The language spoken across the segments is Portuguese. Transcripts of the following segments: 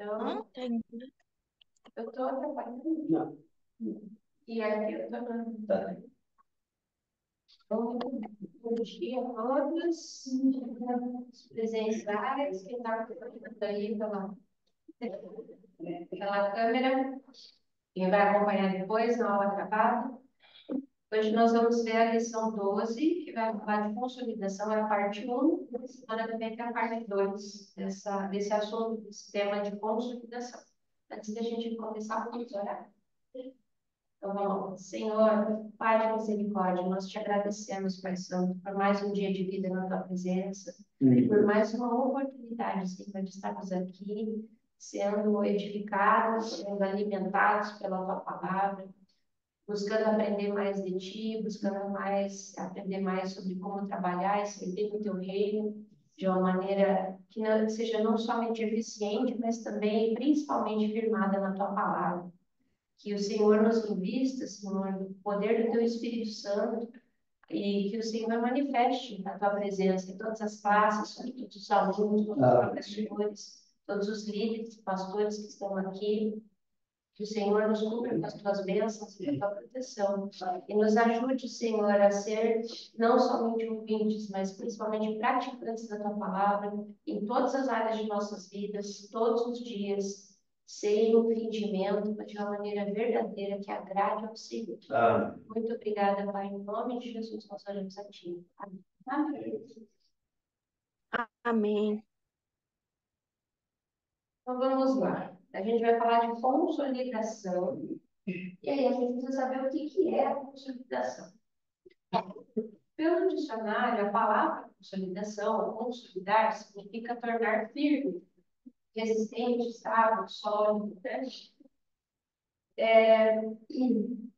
Então, Entendi. eu estou atrapalhando. Não. E aqui eu estou dando. Tá. Então, bom dia a todos, os presenciais, que está acompanhando aí pela câmera, quem vai acompanhar depois na aula gravada. Hoje nós vamos ver a lição 12, que vai falar de consolidação, é a parte 1, e semana que vem tem a parte 2 desse assunto, desse tema de consolidação. Antes da gente começar, vamos orar. Então, vamos lá. Senhor, Pai de misericórdia, nós te agradecemos, Pai Santo, por mais um dia de vida na tua presença, e por mais uma oportunidade, Senhor, de estarmos aqui, sendo edificados, sendo alimentados pela tua palavra, buscando aprender mais de ti, buscando aprender mais sobre como trabalhar e servir no teu reino, de uma maneira que não, seja não somente eficiente, mas também, principalmente, firmada na tua palavra. Que o Senhor nos invista, Senhor, no poder do teu Espírito Santo, e que o Senhor manifeste a tua presença em todas as classes, sobre todos os alunos, todos os professores, todos os líderes, pastores que estão aqui. Que o Senhor nos cubra com as tuas bênçãos e com a tua proteção. E nos ajude, Senhor, a ser não somente ouvintes, mas principalmente praticantes da tua palavra em todas as áreas de nossas vidas, todos os dias, sem o fingimento, mas de uma maneira verdadeira que agrade ao Senhor. Amém. Muito obrigada, Pai. Em nome de Jesus, nós oramos a ti. Amém. Amém. Amém. Então vamos lá. A gente vai falar de consolidação. E aí a gente precisa saber o que é a consolidação. Pelo dicionário, a palavra consolidação, consolidar, significa tornar firme, resistente, estável, sólido, né?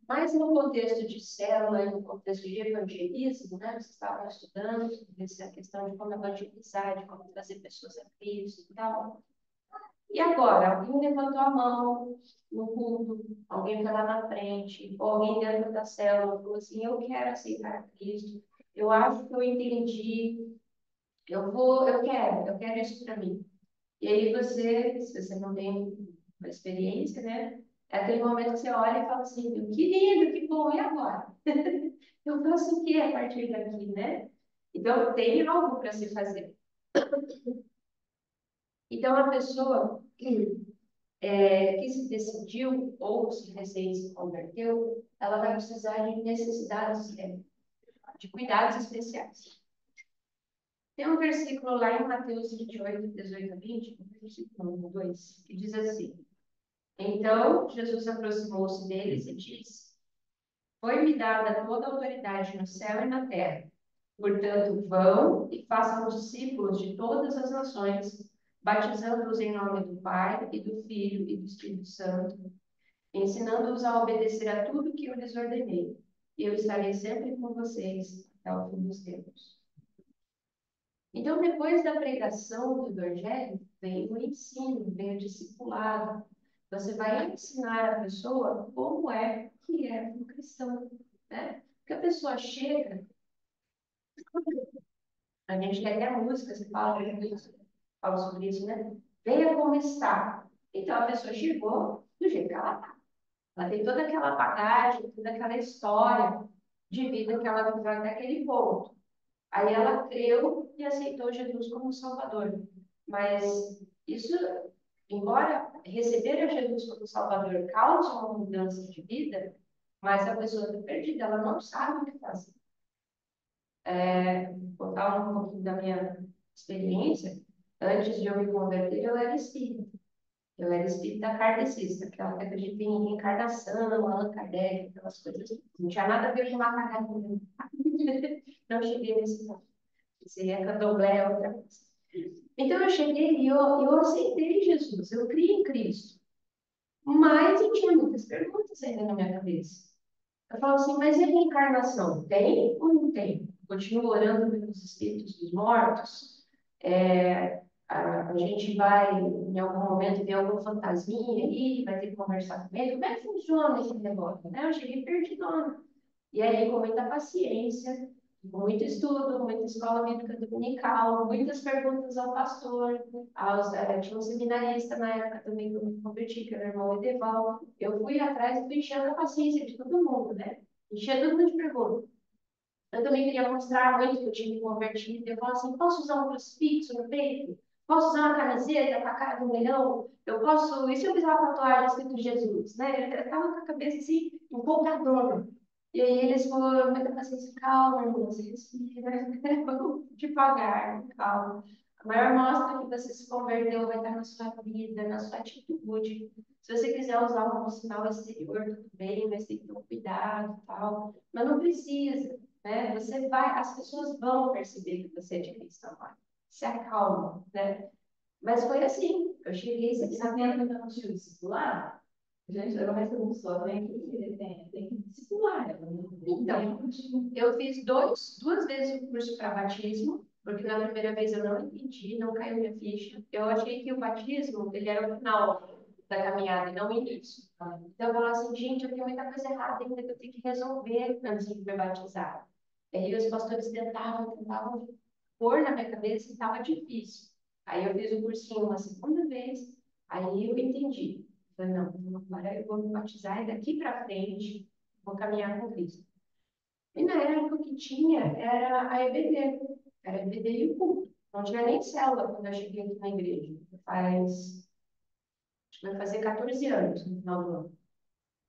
Mas no contexto de célula, no contexto de evangelismo, né? Vocês estavam estudando essa questão de como evangelizar, de como trazer pessoas a Cristo e tal. E agora, alguém levantou a mão no culto, alguém foi lá na frente, ou alguém dentro da célula falou assim, eu quero aceitar Cristo, eu acho que eu entendi, eu quero isso para mim. E aí você, se você não tem uma experiência, né? É aquele momento que você olha e fala assim, que lindo, que bom, e agora? Eu faço o que a partir daqui, né? Então, tem algo para se fazer. Então, a pessoa que se decidiu ou se recém se converteu, ela vai precisar de necessidades, de cuidados especiais. Tem um versículo lá em Mateus 28, 18 a 20, versículo 2, que diz assim: Então Jesus aproximou-se deles e disse: Foi-me dada toda a autoridade no céu e na terra. Portanto, vão e façam discípulos de todas as nações, batizando-os em nome do Pai e do Filho e do Espírito Santo, ensinando-os a obedecer a tudo que eu lhes ordenei. E eu estarei sempre com vocês até o fim dos tempos. Então, depois da pregação do Evangelho, vem o ensino, vem o discipulado. Você vai ensinar a pessoa como é que é um cristão, né? Porque a pessoa chega, a gente tem até música, você fala sobre isso, né? Venha como está. Então, a pessoa chegou do jeito que ela está. Ela tem toda aquela bagagem, toda aquela história de vida que ela viveu até aquele ponto. Aí ela creu e aceitou Jesus como Salvador. Mas isso, embora receber a Jesus como Salvador cause uma mudança de vida, mas a pessoa está perdida, ela não sabe o que fazer. Vou contar um pouquinho da minha experiência. Antes de eu me converter, eu era espírita. Eu era espírita kardecista, aquela que acredita em reencarnação, Allan Kardec, aquelas coisas. Não tinha nada a ver com macarrão. Não cheguei nesse ponto. Isso aí é candomblé, é outra coisa. Então eu cheguei e eu aceitei Jesus, eu criei em Cristo. Mas eu tinha muitas perguntas ainda na minha cabeça. Eu falo assim, mas e a reencarnação? Tem ou não tem? Continuo orando pelos espíritos dos mortos. A gente vai, em algum momento, ver algum fantasminha aí, vai ter que conversar com ele. Como é que funciona esse negócio? Né? Eu cheguei perdidona. E aí, com muita paciência, Muito estudo, muita escola bíblica dominical, muitas perguntas ao pastor, tinha um seminarista na época também que eu me converti, que era o irmão Edeval. Eu fui atrás e fui enchendo a paciência de todo mundo, né? Enchia todo mundo de perguntas. Eu também queria mostrar muito que eu tinha me convertido. Eu falava assim, posso usar um crucifixo no peito? Posso usar uma camiseta com a cara do leão? Eu posso... E se eu fizer uma tatuagem escrito Jesus? Né? Eu estava com a cabeça assim, empolgadona. E aí eles foram, muita paciência, calma, irmãos, respira, vamos devagar, calma. A maior mostra que você se converteu vai estar na sua vida, na sua atitude. Se você quiser usar um sinal exterior, tudo bem, mas tem que ter um cuidado e tal. Mas não precisa, né? Você vai, as pessoas vão perceber que você é de Cristo agora. Se acalma, né? Mas foi assim. Eu cheguei sem saber. Sabendo que eu não tive discipular, gente, agora que eu só tem que discipular. Então, eu fiz duas vezes o curso para batismo, porque na primeira vez eu não entendi, não caiu minha ficha. Eu achei que o batismo, ele era o final da caminhada e não o início. Então, eu falava assim, gente, eu tenho muita coisa errada ainda que eu tenho que resolver antes de me batizar. E aí os pastores tentavam pôr na minha cabeça e estava difícil. Aí eu fiz o cursinho uma segunda vez, aí eu entendi. Falei, não, agora eu vou me batizar e daqui para frente vou caminhar com Cristo. E na época que tinha era a EBD, era a EBD e o culto. Não tinha nem célula quando eu cheguei aqui na igreja. Acho que vai fazer 14 anos no final do ano.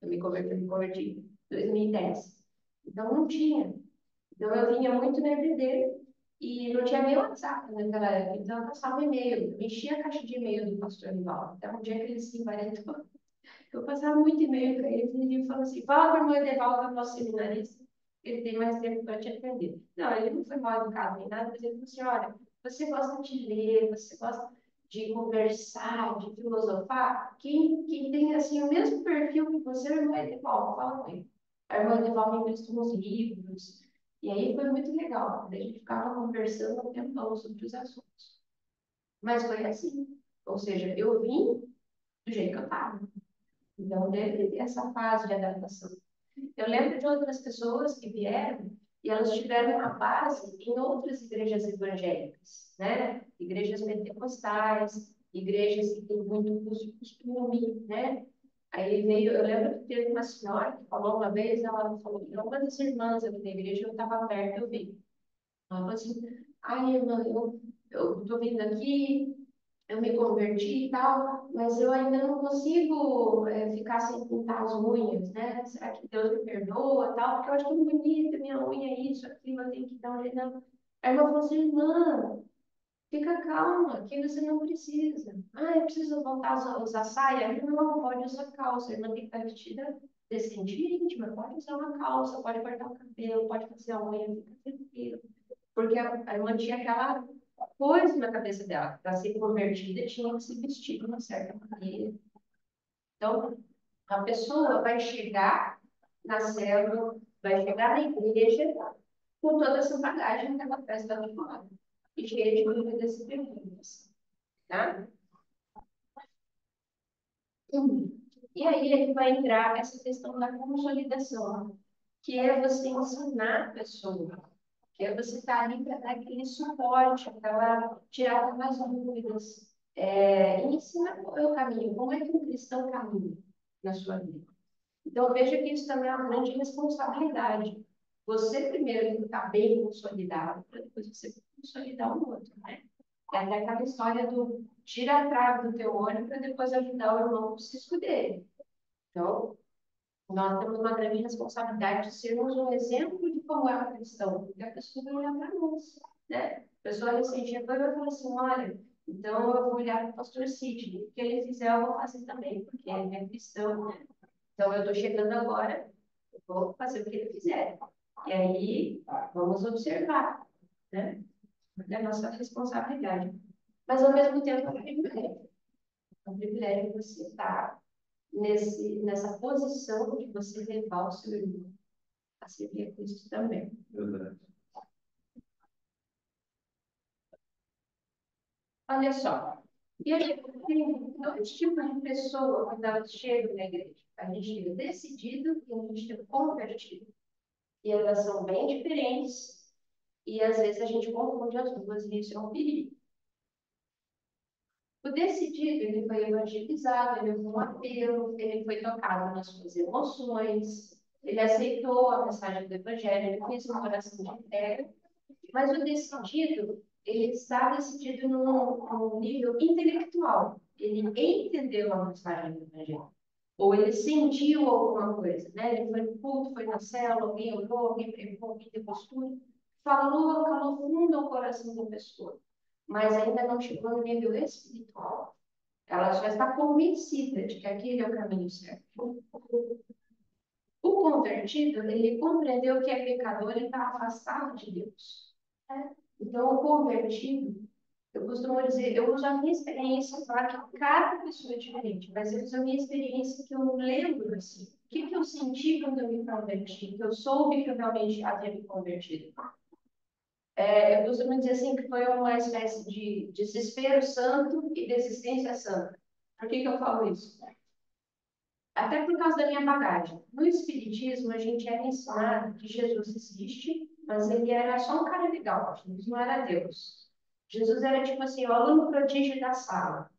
Eu me converti em 2010. Então não tinha. Então eu vinha muito na EBD e não tinha nem WhatsApp naquela época. Então eu passava e-mail, eu enchia a caixa de e-mail do pastor Nivaldo. Então um dia que ele se invalidou, eu passava muito e-mail para ele e ele falou assim: fala para o meu Edevaldo, que é o nosso seminarista, ele tem mais tempo para te atender. Não, ele não foi mal educado nem nada, mas ele falou assim: olha, você gosta de ler, você gosta de conversar, de filosofar, quem tem assim, o mesmo perfil que você é o irmão Edevaldo, fala com ele. A irmã Edevaldo me emprestou uns livros, e aí foi muito legal. A gente ficava conversando um tempão sobre os assuntos. Mas foi assim. Ou seja, eu vim do jeito que eu estava. Então, deve ter essa fase de adaptação. Eu lembro de outras pessoas que vieram e elas tiveram uma base em outras igrejas evangélicas, né? Igrejas pentecostais, igrejas que têm muito costume, né? Aí veio, eu lembro que teve uma senhora que falou uma vez, ela falou, uma das irmãs aqui da igreja, eu estava perto, eu vi. Ela falou assim, ai, irmã, eu estou vindo aqui, eu me converti e tal, mas eu ainda não consigo ficar sem pintar as unhas, né? Será que Deus me perdoa e tal? Porque eu acho tão bonita, minha unha é isso, aquilo, eu tenho que dar um jeito. Não. Aí a irmã falou assim, irmã, fica calma, que você não precisa. Ah, eu preciso voltar a usar saia? Não, pode usar calça, a irmã tem que estar vestida decente e íntima, pode usar uma calça, pode cortar o cabelo, pode fazer a unha, fica tranquilo. Porque a irmã tinha aquela coisa na cabeça dela, para ser convertida tinha que se vestir de uma certa maneira. Então, a pessoa vai chegar na célula, vai chegar na igreja com toda essa bagagem que ela traz da fora e cheia de dúvidas e perguntas, tá? E aí ele vai entrar essa questão da consolidação, que é você ensinar a pessoa, que é você estar ali para dar aquele suporte, para ela tirar algumas dúvidas, e ensinar qual é o caminho, como é que um cristão caminha na sua vida. Então, veja que isso também é uma grande responsabilidade. Você primeiro tem que estar bem consolidado, para depois você consolidar o outro, né? É até aquela história do tira a trave do teu olho para depois ajudar o irmão no cisco dele. Então, nós temos uma grande responsabilidade de sermos um exemplo de como é um cristão, porque a pessoa vai olhar para nós, né? A pessoa recente vai falar assim, olha, então eu vou olhar para o pastor Sidney, o que ele fizer eu vou fazer também, porque ele é cristão, né? Então eu estou chegando agora, eu vou fazer o que ele fizer. E aí, vamos observar, né? É a nossa responsabilidade. Mas ao mesmo tempo é um privilégio. É um privilégio você estar nessa posição de você levar o seu irmão a servir a Cristo também. Verdade. Olha só, e a gente tem dois tipos de pessoa quando elas chegam na igreja. A gente tem o decidido e a gente tem o convertido. E elas são bem diferentes. E às vezes a gente confunde as duas e isso é um perigo. O decidido, ele foi evangelizado, ele ouviu um apelo, ele foi tocado nas suas emoções, ele aceitou a mensagem do evangelho, ele fez uma oração de entrega, mas o decidido, ele está decidido num nível intelectual. Ele entendeu a mensagem do evangelho. Ou ele sentiu alguma coisa, né? Ele foi no culto, foi na célula, alguém orou, alguém pregou, alguém deu postura, falou, calou fundo ao coração da pessoa, mas ainda não chegou no nível espiritual. Ela já está convencida de que aquele é o caminho certo. O convertido, ele compreendeu que é pecador e está afastado de Deus. Então, o convertido, eu costumo dizer, eu uso a minha experiência, claro que cada pessoa é diferente, mas eu uso a minha experiência que eu lembro, assim, o que eu senti quando eu me converti, que eu soube que eu realmente havia me convertido. Eu costumo dizer assim, que foi uma espécie de desespero santo e desistência santa. Por que eu falo isso? Até por causa da minha bagagem. No Espiritismo, a gente era ensinado que Jesus existe, mas ele era só um cara legal, Jesus não era Deus. Jesus era tipo assim, o aluno prodígio da sala.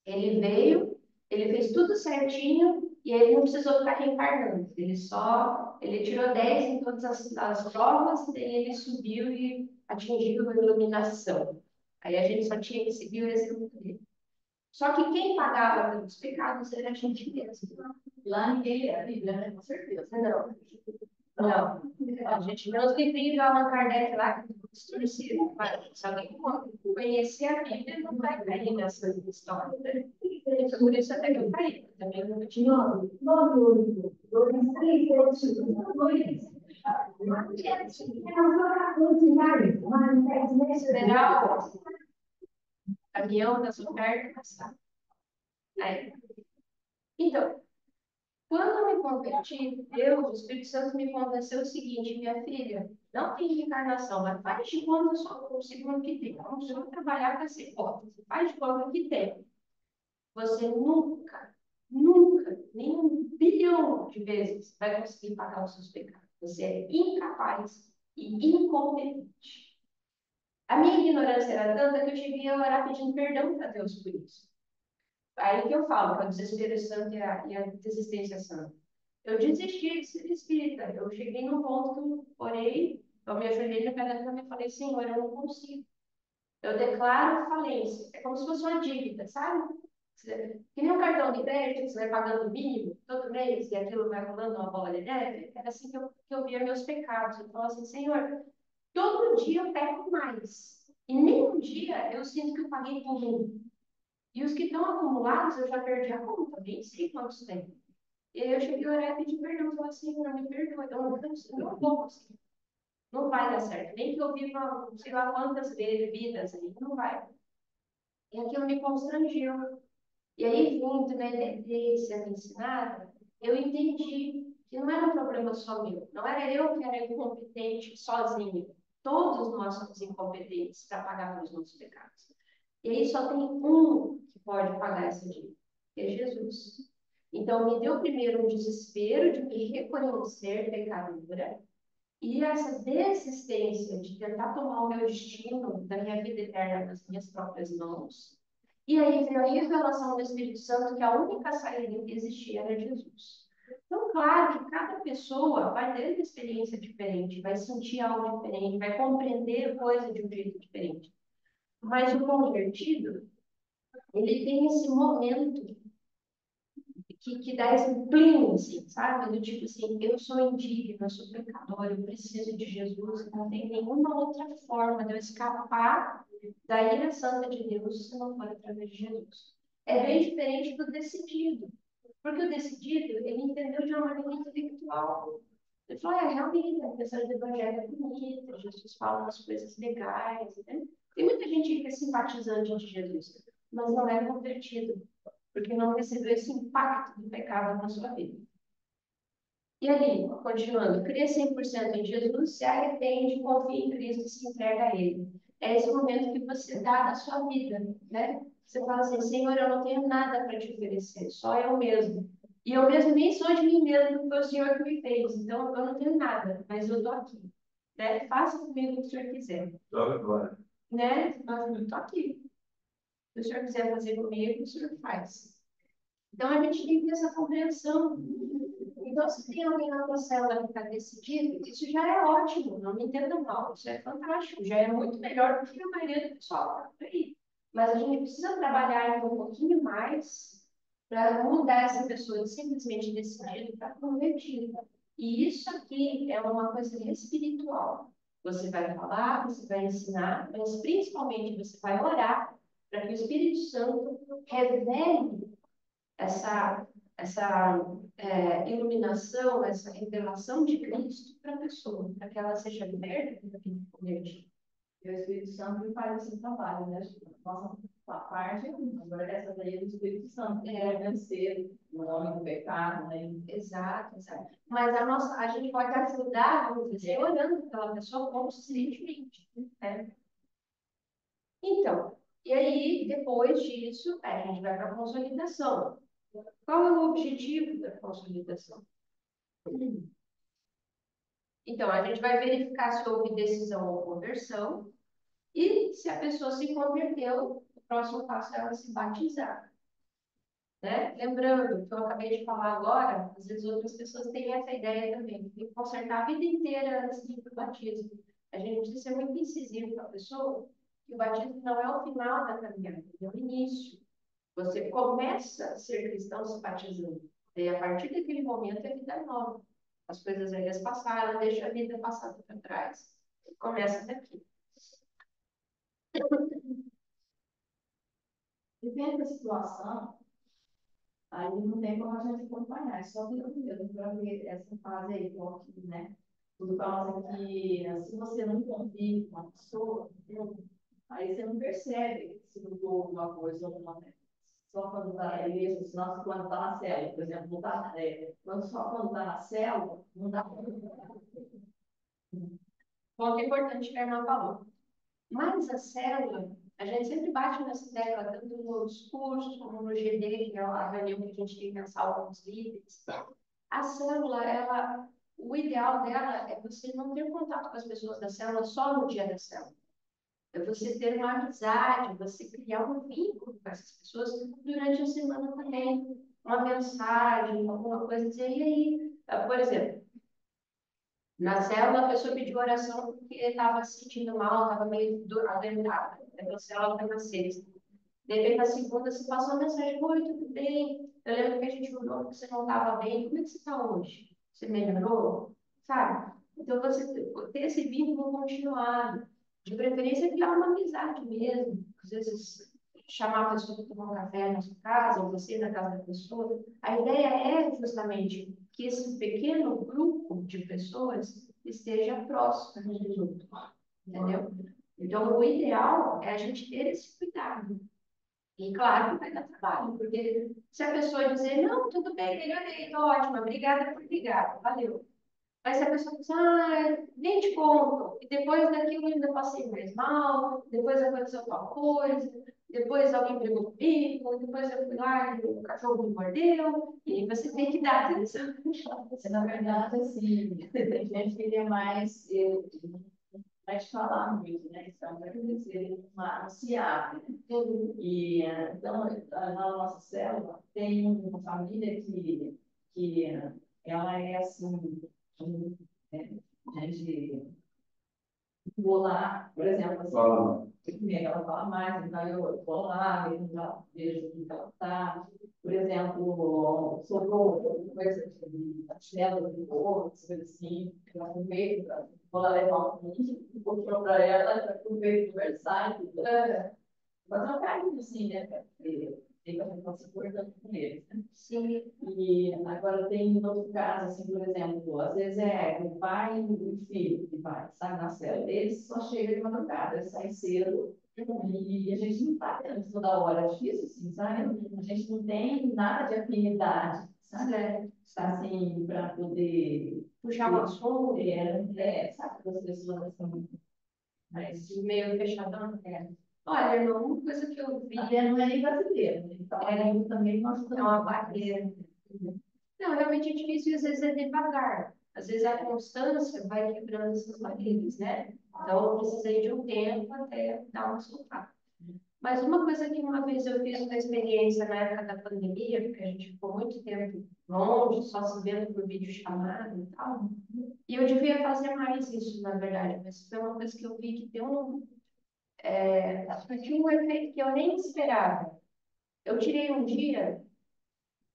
Ele veio, ele fez tudo certinho e ele não precisou ficar reencarnando. Ele tirou 10 em todas as provas, e daí ele subiu e atingiu a iluminação. Aí a gente só tinha que seguir o exemplo dele. Só que quem pagava pelos pecados era a gente mesmo. Lá ninguém é Bíblia, né? Com certeza. Não, não. A gente não se vive Allan Kardec lá, que distorcido. Se alguém conhecer a Bíblia, não vai cair nessa história. Né? Por isso até que eu caí. Também não tinha nome. Esperar o avião da sua perna passar. Aí. Então, quando eu me converti, Deus, o Espírito Santo me convenceu o seguinte, minha filha, não tem reencarnação, mas faz de conta só com o segundo que tem. Vamos só trabalhar com essa hipótese. Faz de conta que tem. Você nunca, nunca, nem 1 bilhão de vezes vai conseguir pagar os seus pecados. Você é incapaz e incompetente. A minha ignorância era tanta que eu cheguei a orar pedindo perdão para Deus por isso. Aí que eu falo, que é o desespero santo e a desistência santa. Eu desisti de ser espírita. Eu cheguei num ponto que eu orei, eu me ajoelhei no pé da cama e falei, Senhor, eu não consigo. Eu declaro falência. É como se fosse uma dívida, sabe? Que nem um cartão de crédito, que você vai pagando o mínimo todo mês e aquilo vai rolando uma bola de neve. Era assim que eu via meus pecados. Eu falava assim, Senhor, todo dia eu peco mais. E nenhum dia eu sinto que eu paguei por mim. E os que estão acumulados, eu já perdi a conta, nem sei quantos tem. E aí eu cheguei a orar e pedir perdão, falei assim, não me perdoa, eu não vou conseguir. Não vai dar certo. Nem que eu viva, sei lá quantas vezes, vidas aí, não vai. E aquilo me constrangiu. E aí, vindo na EDD, sendo ensinada, eu entendi que não era um problema só meu. Não era eu que era incompetente sozinho. Todos nós somos incompetentes para pagar pelos nossos pecados. E aí só tem um que pode pagar essa dívida, que é Jesus. Então, me deu primeiro um desespero de me reconhecer pecadora e essa desistência de tentar tomar o meu destino da minha vida eterna nas minhas próprias mãos. E aí veio a revelação do Espírito Santo que a única saída que existia era Jesus. Então, claro que cada pessoa vai ter uma experiência diferente, vai sentir algo diferente, vai compreender coisa de um jeito diferente. Mas o convertido, ele tem esse momento que dá esse plim, assim, sabe? Do tipo assim, eu sou indigno, eu sou pecador, eu preciso de Jesus, não tem nenhuma outra forma de eu escapar da ira santa de Deus se não for através de Jesus. É bem diferente do decidido, porque o decidido, ele entendeu de uma maneira intelectual. Ele falou, realmente, a questão do evangelho é bonita, Jesus fala umas coisas legais, né? Tem muita gente que é simpatizante de Jesus, mas não é convertido porque não recebeu esse impacto do pecado na sua vida. E ali, continuando, crê 100% em Jesus, se arrepende, confia em Cristo e se entrega a Ele. É esse momento que você dá da sua vida, né? Você fala assim, Senhor, eu não tenho nada para te oferecer, só eu mesmo. E eu mesmo nem sou de mim mesmo, porque foi o Senhor que me fez. Então, eu não tenho nada, mas eu estou aqui. né? Faça comigo o que o senhor quiser. Né? Eu estou aqui. Se o senhor quiser fazer comigo, o senhor faz. Então, a gente tem que ter essa compreensão. Então, se tem alguém na tua célula que está decidido, isso já é ótimo, não me entenda mal, isso é fantástico, já é muito melhor do que a maioria do pessoal que está por aí. Mas a gente precisa trabalhar ainda um pouquinho mais para mudar essa pessoa de simplesmente decidir para convertida. E isso aqui é uma coisa espiritual. Você vai falar, você vai ensinar, mas principalmente você vai orar para que o Espírito Santo revele essa iluminação, essa revelação de Cristo para a pessoa, para que ela seja liberta daquele poder. E o Espírito Santo faz esse trabalho, né? Nossa parte, agora essa daí é do Espírito Santo, é vencer o nome do pecado, né? Exato, exato. Mas a gente pode ajudar, vamos dizer, olhando para aquela pessoa conscientemente, né? Então, e aí, depois disso, a gente vai para a consolidação. Qual é o objetivo da consolidação? Então, a gente vai verificar se houve decisão ou conversão e se a pessoa se converteu, o próximo passo é ela se batizar. Né? Lembrando que eu acabei de falar agora, às vezes outras pessoas têm essa ideia também, tem que consertar a vida inteira antes de ir para o batismo. A gente precisa ser muito incisivo com a pessoa que o batismo não é o final da caminhada, é o início. Você começa a ser cristão se batizando. E a partir daquele momento é vida nova. As coisas velhas passaram, deixa a vida passada para trás. Começa daqui. Depende da situação, aí não tem como a gente acompanhar, é só Deus mesmo para ver essa fase aí, porque, né? Por causa que se você não convive com uma pessoa, aí você não percebe se mudou alguma coisa ou não, né? Só quando está na igreja, senão quando está na célula, por exemplo, não tá, só quando está na célula, não dá. Ponto importante que a irmã falou. Mas a célula, a gente sempre bate nessa tecla, tanto nos cursos como no GD, que é a reunião que a gente tem mensal com os líderes. A célula, o ideal dela é você não ter contato com as pessoas da célula só no dia da célula. É você ter uma amizade, você criar um vínculo com essas pessoas durante a semana também. Uma mensagem, alguma coisa, dizer, e aí? Por exemplo, na célula, a pessoa pediu oração porque estava se sentindo mal, estava meio adoentada. Então, a célula foi na sexta. De repente, na segunda, você passou uma mensagem: oi, tudo bem? Eu lembro que a gente orou porque você não estava bem. Como é que você está hoje? Você melhorou? Sabe? Então, você ter esse vínculo continuado. De preferência, criar uma amizade mesmo. Às vezes, chamar a pessoa para tomar um café na sua casa, ou você na casa da pessoa. A ideia é justamente que esse pequeno grupo de pessoas esteja próximo um dos outros, entendeu? Então, o ideal é a gente ter esse cuidado. E claro que vai dar trabalho, porque se a pessoa dizer, não, tudo bem, melhorei, estou ótima, obrigada por ligar, valeu. Mas se a pessoa diz, nem te conto, e depois daquilo eu ainda passei mais mal, depois aconteceu tal coisa, depois alguém brigou comigo, depois eu fui lá e o cachorro me mordeu, e aí você tem que dar atenção. Na verdade, assim, tem gente que queria mais falar muito, né? Então, quer dizer, não se abre, né? E, então, na nossa célula, tem uma família que ela é assim, né? A gente vou lá, por exemplo, assim, ela fala mais, então eu vou lá, vejo o que ela está. Por exemplo, sobrou coisa de célula de boa, coisa assim, eu aproveito, vou lá levar um pouquinho para ela, para aproveitar conversar e tudo. Fazer um carinho, assim, né? Porque tem que estar se importando com eles, né? Sim. E agora tem outro caso, assim, por exemplo, às vezes é o pai e o filho que vai, sabe, na célula. Eles só chegam de madrugada, eles saem cedo e a gente não está tendo toda hora disso, assim, sabe? A gente não tem nada de afinidade, sabe? Assim, para poder puxar uma assunto, sabe, das pessoas assim, mas meio fechadão, Olha, irmão, uma coisa que eu vi. Até não é nem brasileiro, né? Então, também nós é uma barreira. Não, realmente é difícil, às vezes é devagar. Às vezes a constância vai quebrando essas barreiras, né? Então, eu precisei de um tempo até dar um resultado. Mas uma coisa que uma vez eu fiz uma experiência na época da pandemia, porque a gente ficou muito tempo longe, só se vendo por videochamada e tal, e eu devia fazer mais isso, na verdade, mas foi uma coisa que eu vi que tinha um efeito que eu nem esperava. Eu tirei um dia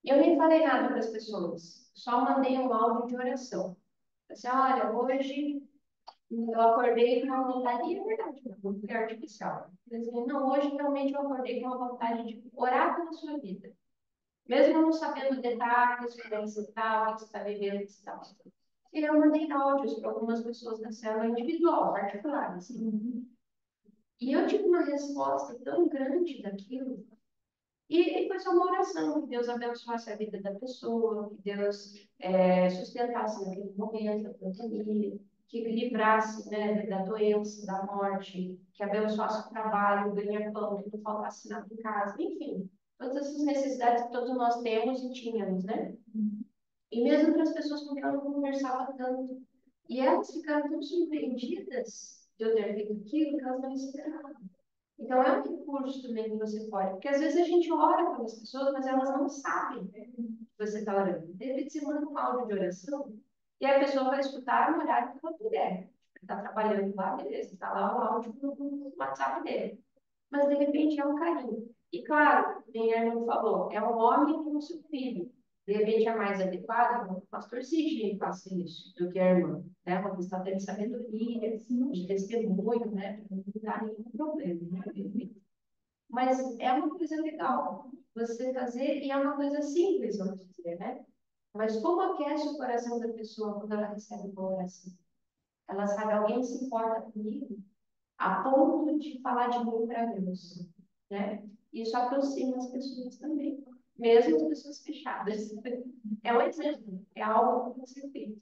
e eu nem falei nada para as pessoas, só mandei um áudio de oração. Assim, olha, hoje eu acordei com uma vontade, e é verdade, não é artificial. Quer dizer, não, hoje realmente eu acordei com uma vontade de orar pela sua vida. Mesmo não sabendo detalhes, como é que você está, o que você está vivendo, o que você está passando. E eu mandei áudios para algumas pessoas da célula individual, particular, assim. E eu tive uma resposta tão grande daquilo. E foi só uma oração, que Deus abençoasse a vida da pessoa, que Deus sustentasse naquele momento a família, que livrasse, né, da doença, da morte, que abençoasse o trabalho, o ganha-pão, que não faltasse nada em casa, enfim, todas essas necessidades que todos nós temos e tínhamos, né? E mesmo para as pessoas com quem eu não conversava tanto. E elas ficaram tão surpreendidas de eu ter feito aquilo que elas não esperavam. Então, é um recurso também que você pode, porque às vezes a gente ora pelas pessoas, mas elas não sabem que você está orando. De repente, você manda um áudio de oração e a pessoa vai escutar no horário que ela puder. Está trabalhando lá, beleza, está lá o áudio no WhatsApp dele. Mas, de repente, é um carinho. E, claro, quem a irmã falou, é um homem com o seu filho. De repente, é mais adequado que o pastor Sidney faça isso do que a irmã. Né? Uma questão de sabedoria, de testemunho, né? Para não dar nenhum problema. Né? Mas é uma coisa legal você fazer, e é uma coisa simples, vamos dizer, né? Mas como aquece o coração da pessoa quando ela recebe uma oração? Ela sabe, alguém se importa comigo a ponto de falar de mim para Deus, né? Isso aproxima as pessoas também, mesmo as pessoas fechadas. É um exemplo, é algo que você feito.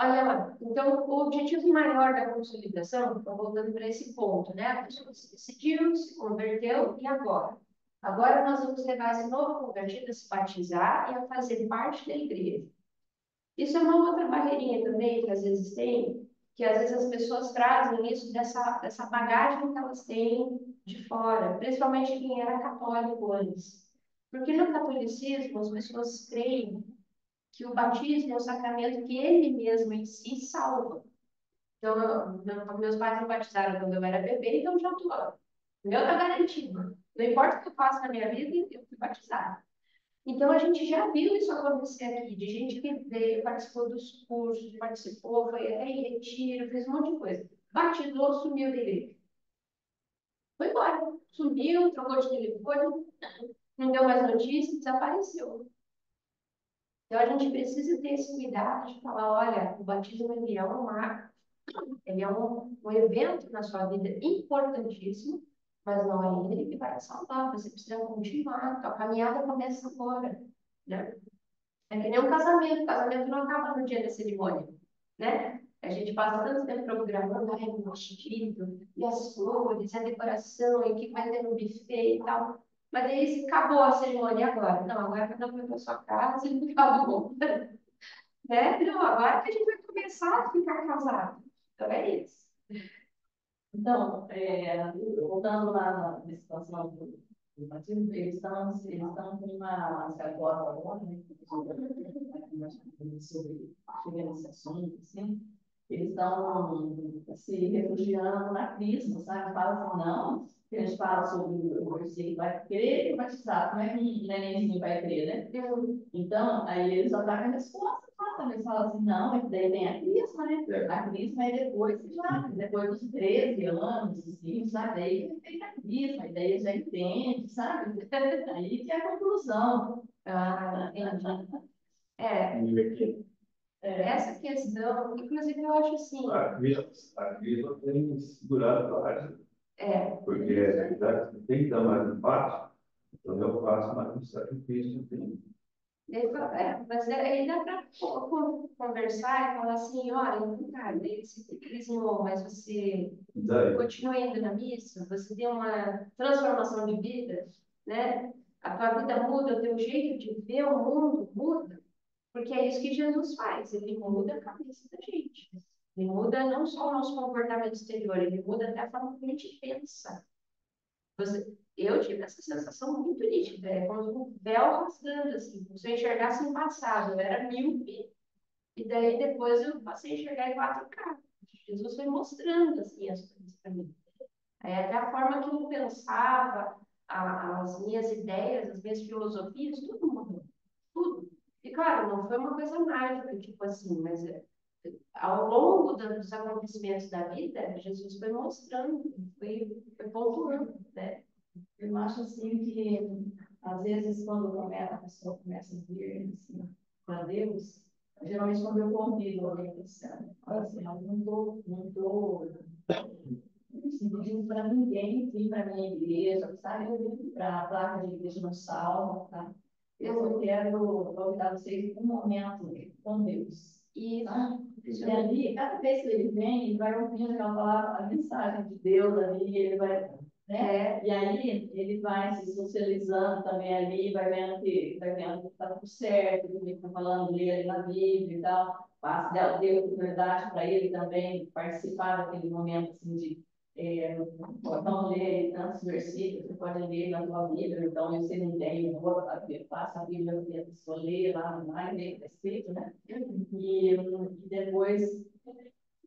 Olha lá, então o objetivo maior da consolidação, estou voltando para esse ponto, né? A pessoa se decidiu, se converteu, e agora? Agora nós vamos levar esse novo convertido a se batizar e a fazer parte da igreja. Isso é uma outra barreirinha também que às vezes tem, que às vezes as pessoas trazem isso dessa bagagem que elas têm de fora, principalmente quem era católico antes. Porque no catolicismo as pessoas creem que o batismo é um sacramento que ele mesmo em si salva. Então, meus pais me batizaram quando eu era bebê, então já estou. O meu está garantido. Não importa o que eu faço na minha vida, eu fui batizada. Então, a gente já viu isso acontecer aqui, de gente que veio, participou dos cursos, participou, foi até em retiro, fez um monte de coisa. Batizou, sumiu da igreja. Foi embora. Sumiu, trocou de telefone, não deu mais notícia, desapareceu. Então, a gente precisa ter esse cuidado de falar, olha, o batismo ele é um marco, ele é um evento na sua vida importantíssimo, mas não é ele que vai te salvar, você precisa continuar, a caminhada começa agora, né? É que nem um casamento. O casamento não acaba no dia da cerimônia, né? A gente passa tanto tempo programando, ai, o vestido, e as flores, a decoração, e o que vai ter no buffet e tal. Mas daí se acabou a cerimônia agora. Não, agora cada um vai para sua casa e acabou. Né? Não, agora que a gente vai começar a ficar casado. Então é isso. Então, voltando lá na situação do batismo, eles estão com uma certa agora, né? Sobre esse assunto, assim, eles estão se refugiando na crisma, sabe? Fala assim, não, que a gente fala sobre o versículo, vai crer e batizar, como é que um nenenzinho vai crer, né? Então, aí eles só atacam a resposta. Eles falam assim, não, é que daí tem a crisma, né? A crisma é depois, já, depois dos 13 anos, assim, sabe? Daí tem a crisma, e daí já entende, sabe? Aí que é a conclusão. Ah, entendi. Essa questão, inclusive eu acho assim. A crise tem segurado a arte, porque já tem que dar mais um passo, então eu faço mais um sacrifício. Mas aí dá para conversar e falar assim, olha, cara, você crismou, mas você continua indo na missa, você tem uma transformação de vida, né? A tua vida muda, o teu jeito de ver o mundo muda. Porque é isso que Jesus faz, ele muda a cabeça da gente. Ele muda não só o nosso comportamento exterior, ele muda até a forma que a gente pensa. Eu tive essa sensação muito nítida, é como um véu rasgando, assim, se eu enxergasse no passado, eu era míope, e daí depois eu passei a enxergar em 4K. Jesus foi mostrando, assim, as coisas para mim. Aí até a forma que eu pensava, as minhas ideias, as minhas filosofias, tudo mudou. Tudo. E claro, não foi uma coisa mágica, tipo assim, mas ao longo dos acontecimentos da vida, Jesus foi mostrando, foi pontuando, né? Eu acho assim que, às vezes, quando a pessoa começa a vir assim, para Deus, geralmente quando eu convido alguém para o céu, assim, eu não estou pedindo para ninguém vir para a minha igreja, sabe? Eu vim para a placa de igreja não salva, tá? Eu só quero convidar vocês um momento com Deus. E ali, cada vez que ele vem, ele vai ouvindo aquela palavra, a mensagem de Deus ali, ele vai, né? E aí ele vai se socializando também ali, vai vendo que está tudo certo, o que está falando ali na Bíblia e tal. Passa, deu oportunidade para ele também participar daquele momento assim de então, ler tantos versículos, você pode ler na sua Bíblia, então, se você não tem, passa a Bíblia que a pessoa lê lá no mais, está escrito, né? E depois,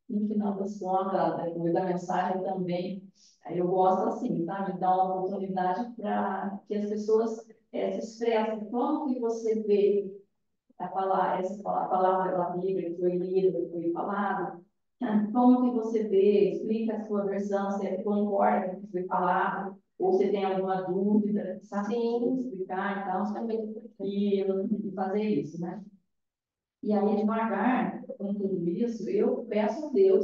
no final das contas, depois da mensagem também, eu gosto assim, tá? De dar uma oportunidade para que as pessoas se expressem. Como que você vê a palavra da Bíblia que foi lida, que foi falada? Como que você vê? Explica a sua versão, você concorda com o que foi falado, ou você tem alguma dúvida, sabe? Sim. Explicar, então, também, e fazer isso, né? E aí, devagar, com tudo isso, eu peço a Deus,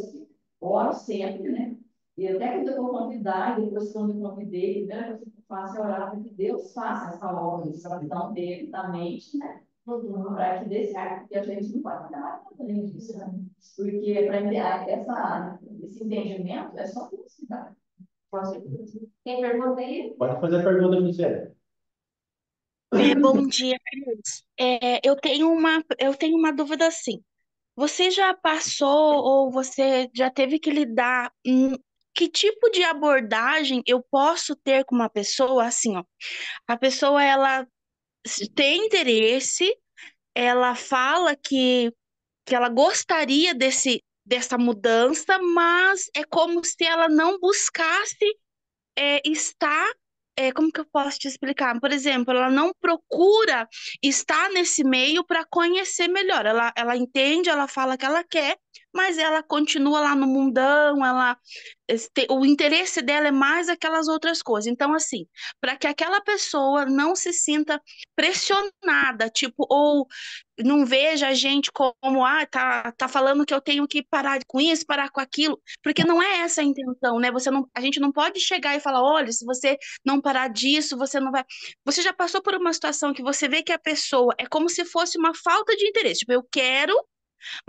oro sempre, né? E até quando eu vou convidar, e depois quando eu convidei, a primeira coisa que eu faço é orar para que Deus faça essa obra de salvação dele, da mente, né? Para que dê certo, porque a gente não pode dar mais além disso, né? Porque para esse entendimento é só Deus que dá. Tem pergunta aí? Pode fazer a pergunta, Michele. Bom dia, Cris. Eu tenho uma dúvida assim. Você já passou ou você já teve que lidar que tipo de abordagem eu posso ter com uma pessoa assim, ó? A pessoa ela tem interesse, ela fala que ela gostaria dessa mudança, mas é como se ela não buscasse estar, como que eu posso te explicar? Por exemplo, ela não procura estar nesse meio para conhecer melhor. Ela entende, ela fala que ela quer, mas ela continua lá no mundão, o interesse dela é mais aquelas outras coisas. Então, assim, para que aquela pessoa não se sinta pressionada, tipo, ou não veja a gente como, tá falando que eu tenho que parar com isso, parar com aquilo, porque não é essa a intenção, né? A gente não pode chegar e falar, olha, se você não parar disso, você não vai. Você já passou por uma situação que você vê que a pessoa é como se fosse uma falta de interesse, tipo, eu quero,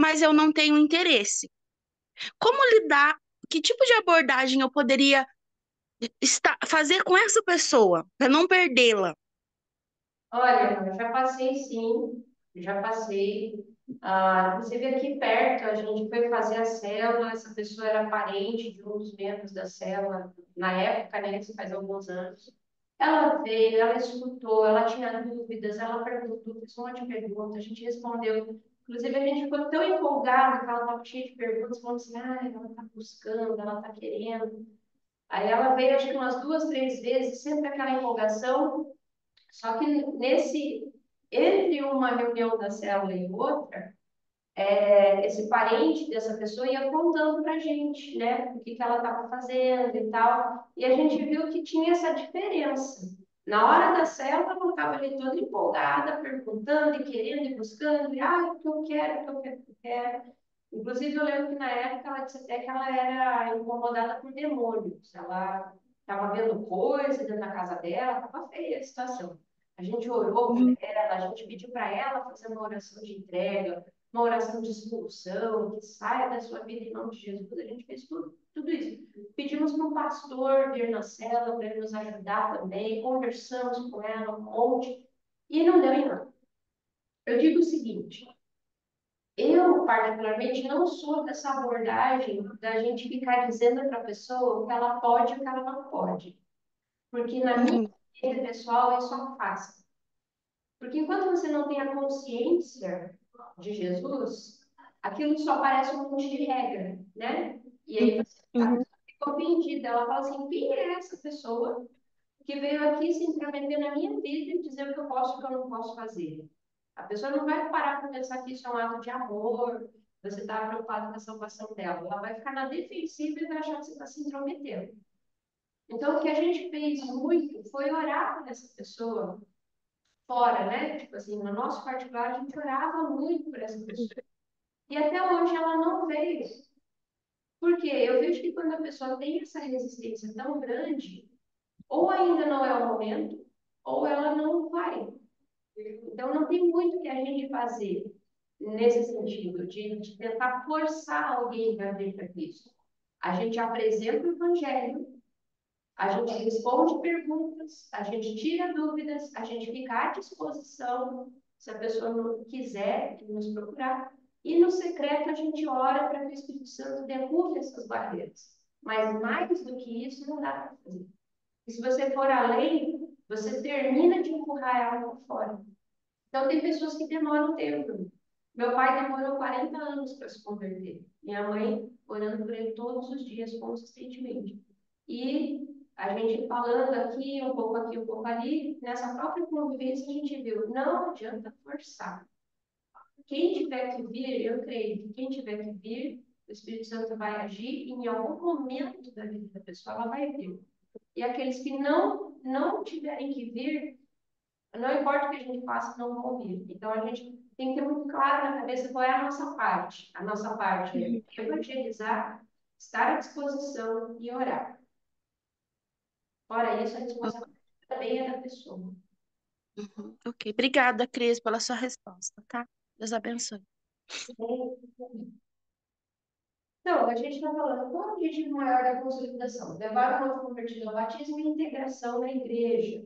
mas eu não tenho interesse. Como lidar? Que tipo de abordagem eu poderia fazer com essa pessoa para não perdê-la? Olha, eu já passei sim, já passei. Inclusive aqui perto, a gente foi fazer a célula, essa pessoa era parente de um dos membros da célula, na época, né, isso faz alguns anos. Ela veio, ela escutou, ela tinha dúvidas, ela perguntou, fez um monte de perguntas, a gente respondeu. Inclusive, a gente ficou tão empolgada que ela estava cheia de perguntas, falando assim, ela está buscando, ela está querendo. Aí ela veio, acho que umas 2, 3 vezes, sempre aquela empolgação. Só que entre uma reunião da célula e outra, esse parente dessa pessoa ia contando para a gente, né, o que que ela estava fazendo e tal, e a gente viu que tinha essa diferença. Na hora da célula, ela estava ali toda empolgada, perguntando e querendo e buscando, e o que eu quero, o que eu quero, o que eu quero. Inclusive, eu lembro que na época ela disse até que ela era incomodada por demônios, ela estava vendo coisa dentro da casa dela, estava feia a situação. A gente orou por Uhum. ela, a gente pediu para ela fazer uma oração de entrega, uma oração de expulsão, que saia da sua vida em nome de Jesus. A gente fez tudo isso. Pedimos para um pastor vir na cela para ele nos ajudar também, conversamos com ela um monte, e não deu em nada. Eu digo o seguinte, eu, particularmente, não sou dessa abordagem da gente ficar dizendo para a pessoa o que ela pode e o que ela não pode. Porque na minha Uhum. vida pessoal, isso afasta. Porque enquanto você não tem a consciência de Jesus, aquilo só parece um monte de regra, né? E aí a Uhum. pessoa fica ofendida. Ela fala assim, quem é essa pessoa que veio aqui se intrometer na minha vida e dizer o que eu posso e o que eu não posso fazer? A pessoa não vai parar para pensar que isso é um ato de amor, você está preocupado com a salvação dela. Ela vai ficar na defensiva e vai achar que você está se intrometendo. Então, o que a gente fez muito foi orar por essa pessoa fora, né? Tipo assim, no nosso particular, a gente orava muito por essa pessoa. E até hoje ela não veio. Porque eu vejo que quando a pessoa tem essa resistência tão grande, ou ainda não é o momento, ou ela não vai. Então, não tem muito que a gente fazer nesse sentido, de tentar forçar alguém a vir para Cristo. A gente apresenta o Evangelho, a gente responde perguntas, a gente tira dúvidas, a gente fica à disposição, se a pessoa não quiser nos procurar. E no secreto a gente ora para que o Espírito Santo derrube essas barreiras. Mas mais do que isso não dá para fazer. E se você for além, você termina de empurrar ela para fora. Então, tem pessoas que demoram tempo. Meu pai demorou 40 anos para se converter. Minha mãe orando por ele todos os dias, consistentemente. E a gente falando aqui, um pouco ali, nessa própria convivência a gente viu, não adianta forçar. Quem tiver que vir, eu creio que quem tiver que vir, o Espírito Santo vai agir e em algum momento da vida da pessoa ela vai vir. E aqueles que não tiverem que vir, não importa o que a gente faça, não vão vir. Então, a gente tem que ter muito claro na cabeça qual é a nossa parte. A nossa parte é evangelizar, estar à disposição e orar. Fora isso, a responsabilidade também é da pessoa. Ok. Obrigada, Cris, pela sua resposta, tá? Deus abençoe. Então, a gente está falando qual é o objetivo maior da consolidação? Levar o novo convertido ao batismo e integração na igreja.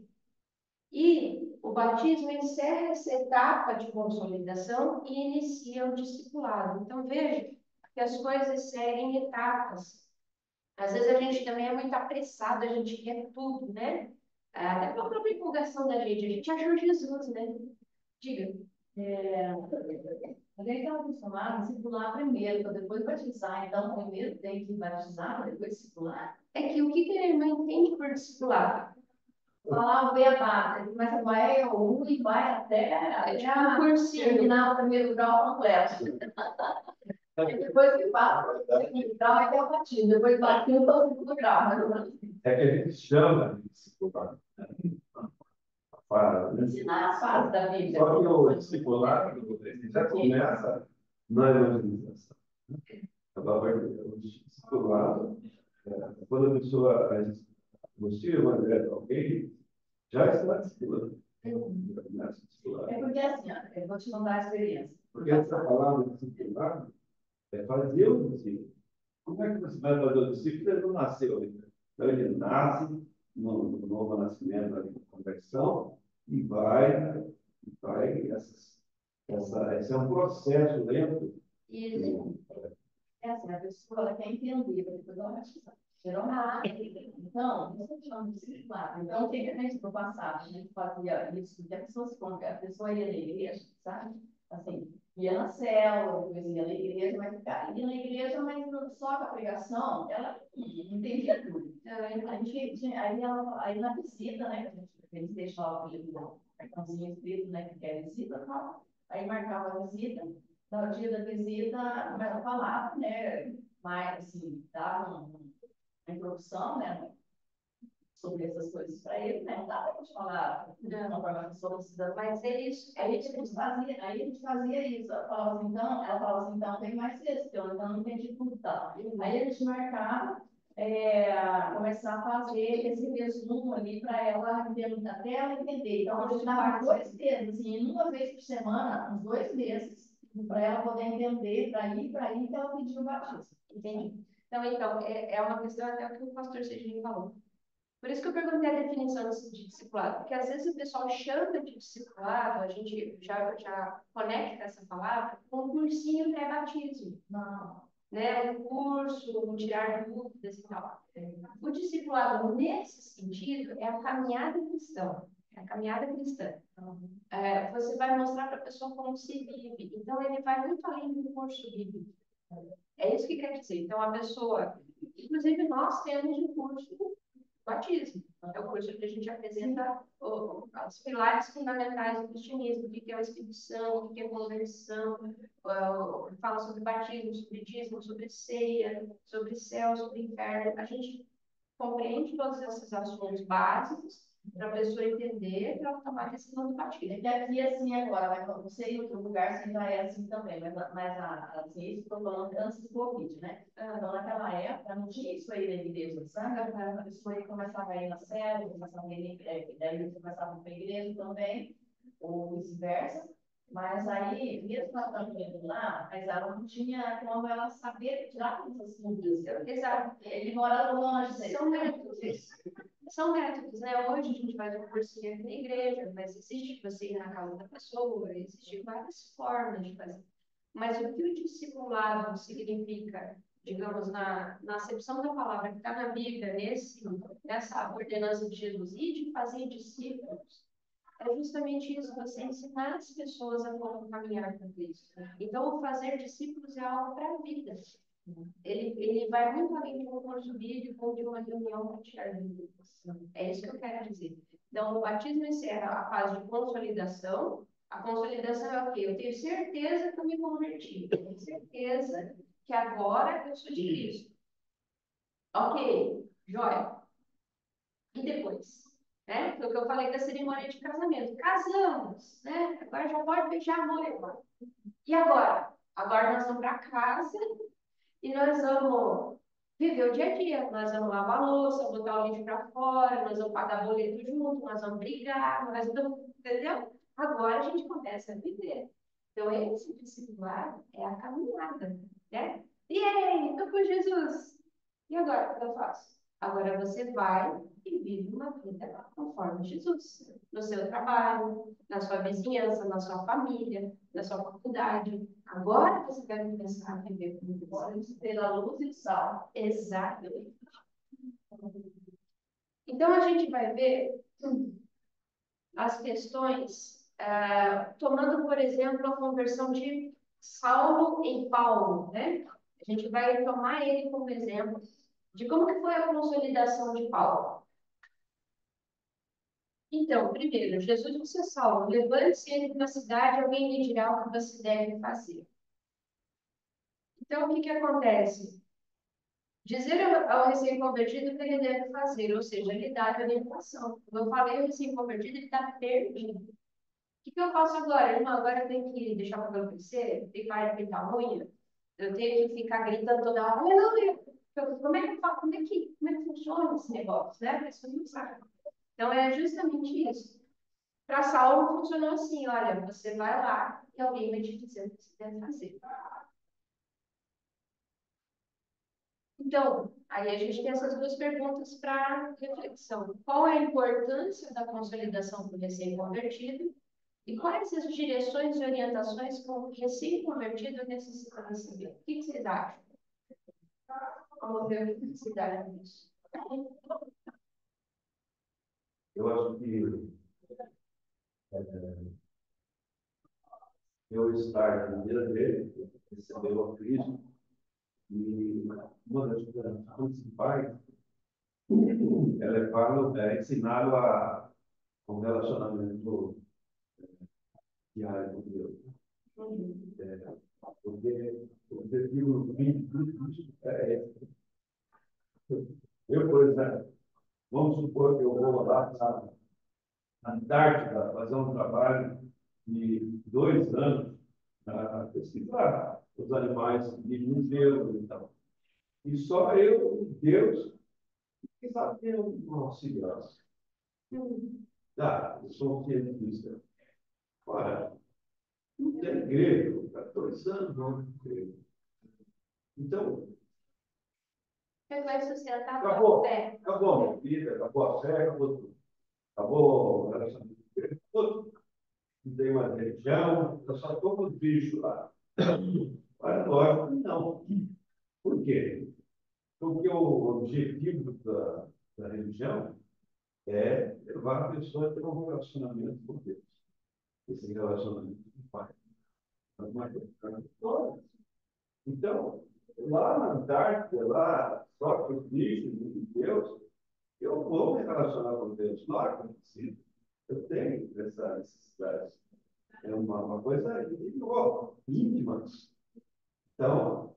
E o batismo encerra essa etapa de consolidação e inicia o discipulado. Então, veja que as coisas seguem etapas. Às vezes a gente também é muito apressado, a gente quer tudo, né? Até pela própria empolgação da gente. A gente achou Jesus, né? Diga. A gente estava acostumado a discipular primeiro, para depois batizar. Então, primeiro tem que batizar, para depois discipular. É que o que a irmã entende por discipulado? Falar o beabá, ele começa a vai o e vai até Um cursinho. terminar o primeiro grau completo. E depois que passa o segundo grau, é que é o batismo. Depois bateu para o segundo grau. É que a gente chama de discipulado. Ensinar as fases da Bíblia. Só que o discipulado já começa na evangelização. O discipulado, quando a pessoa anuncia o evangelho a alguém, já está discipulando. Já começa a discipular. É porque assim, ó, eu vou te contar a experiência. Porque essa palavra discipulado é fazer o discípulo. Como é que você vai fazer o discípulo? Ele não nasceu ainda. Então, ele nasce no novo nascimento, na conversão, e vai esse é um processo lento. Isso. É assim, a pessoa ela quer entender, para depois ela batizar. Geralmente. Então, isso eu chamo de discipulado. Então, o que a gente, no passado, a gente fazia isso, que a pessoa ia na igreja, sabe? Assim, ia na célula, depois ia na igreja, mas ia na igreja, mas só com a pregação, ela não entendia tudo. Aí na visita, né, a gente deixava o cartãozinho escrito, né, que quer visita, tal. Aí marcava a visita, no dia da visita, ela falava, né, mais assim, dava uma introdução, né, sobre essas coisas para ele, né, não dava para te falar de uma forma que sou cidadã, mas é isso, aí a gente fazia isso, ela falava assim, então tem mais questão, então não entendi tudo, tal. Aí a gente marcava, começar a fazer esse resumo ali para ela entender, até ela entender. Então, a gente dava 2 meses, assim, uma vez por semana, uns 2 meses, para ela poder entender, para ir, que ela pediu o batismo. Entendi. Então, é uma questão até o que o pastor Serginho falou. Por isso que eu perguntei a definição de discipulado, porque às vezes o pessoal chama de discipulado, a gente já conecta essa palavra com um cursinho pré-batismo. Não. Né? Um curso, um tirar dúvidas e tal. O discipulado, nesse sentido, é a caminhada cristã. É a caminhada cristã. Você vai mostrar para a pessoa como se vive. Então, ele vai muito além do curso bíblico. É isso que quer dizer. Então, a pessoa... Inclusive, nós temos um curso de batismo. É o curso que a gente apresenta os pilares fundamentais do cristianismo, o que é o Espírito Santo, o que é conversão, fala sobre batismo, sobre dízimo, sobre ceia, sobre céu, sobre inferno. A gente compreende todos esses assuntos básicos para a pessoa entender para ela tomar a decisão do batismo. É que aqui assim agora, mas não sei em outro lugar se já é assim também, mas assim, isso estou falando antes do Covid, né? Então, naquela época, não tinha isso aí na igreja, sabe? A pessoa aí começava a ir na série, começava a ir, daí começava a ir para a igreja também, ou vice-versa. Mas aí, mesmo ela estando lá, mas ela não tinha como ela saber tirar todas essas dúvidas. Exato. Ele mora longe. São métodos. São métodos, né? Hoje a gente faz um cursinho aqui na igreja, mas existe você ir na casa da pessoa, existem várias formas de fazer. Mas o que o discipulado significa, digamos, na acepção da palavra que está na Bíblia, nessa ordenança de Jesus, e de fazer discípulos, é justamente isso, você ensinar as pessoas a como caminhar com Cristo. Então, o fazer discípulos é algo para a vida. Ele vai muito além de um curso bíblico ou de uma reunião para tirar dúvidas. É isso que eu quero dizer. Então, o batismo encerra a fase de consolidação. A consolidação é o quê? Eu tenho certeza que eu me converti. Eu tenho certeza que agora eu sou de Cristo. Ok, joia. E depois? Né? Foi o que eu falei da cerimônia de casamento. Casamos, né? Agora já pode beijar a noiva. E agora? Agora nós vamos para casa e nós vamos viver o dia a dia. Nós vamos lavar a louça, botar o lixo para fora, nós vamos pagar boleto junto, nós vamos brigar, nós vamos, entendeu? Agora a gente começa a viver. Então, esse discipulado é a caminhada, né? E aí, estou com Jesus. E agora, o que eu faço? Agora você vai e vive uma vida conforme Jesus. No seu trabalho, na sua vizinhança, na sua família, na sua faculdade. Agora você vai começar a viver com Jesus. Pela luz e sal. Exatamente. Então, a gente vai ver as questões, tomando, por exemplo, a conversão de Saulo em Paulo, né? A gente vai tomar ele como exemplo de como que foi a consolidação de Paulo. Então, primeiro, Jesus disse a Saulo, levante-se e entre na cidade, alguém lhe dirá o que você deve fazer. Então, o que acontece? Dizer ao recém-convertido o que ele deve fazer, ou seja, lhe dar a orientação. Como eu falei, o recém-convertido está perdido. O que eu faço agora? Irmão, agora eu tenho que deixar o cabelo crescer, tem que parar de pintar a unha, eu tenho que ficar gritando toda hora, aleluia! Como é que eu faço? Como é que funciona esse negócio? Né? A pessoa não sabe. Então, é justamente isso. Para Saulo, funcionou assim: olha, você vai lá e alguém vai te dizer o que você deve fazer. Então, aí a gente tem essas duas perguntas para reflexão. Qual é a importância da consolidação para o recém-convertido? E quais as direções e orientações que o recém-convertido necessita receber? O que vocês acham? Vamos ver o que vocês acham disso. Eu acho que eu estar na vida dele, recebeu a Cristo, e uma das coisas principais é levá-lo, ensiná-lo a um relacionamento diário com Deus. Porque o objetivo do Cristo é esse. Eu, por exemplo, vamos supor que eu vou lá para a Antártida fazer um trabalho de 2 anos para pesquisar os animais de museu e tal. E só eu, Deus, que sabe ter um auxiliar. Eu sou um cientista. Ora, não tem grego, há 2 anos não tem grego. Então, Ele vai sustentar a tua Acabou, fé. acabou a minha vida, acabou a fé, acabou tudo. Acabou o relacionamento, tudo. Não tem mais religião, eu só estou com os bichos lá. Mas lógico que não. Por quê? Porque o objetivo da religião é levar a pessoa a ter um relacionamento com Deus. Esse relacionamento com o Pai. Então, lá na Antártida, lá, só com os bichos de Deus, eu vou me relacionar com Deus. Claro que eu preciso. Eu tenho essa necessidade. É uma coisa individual, íntima. Então,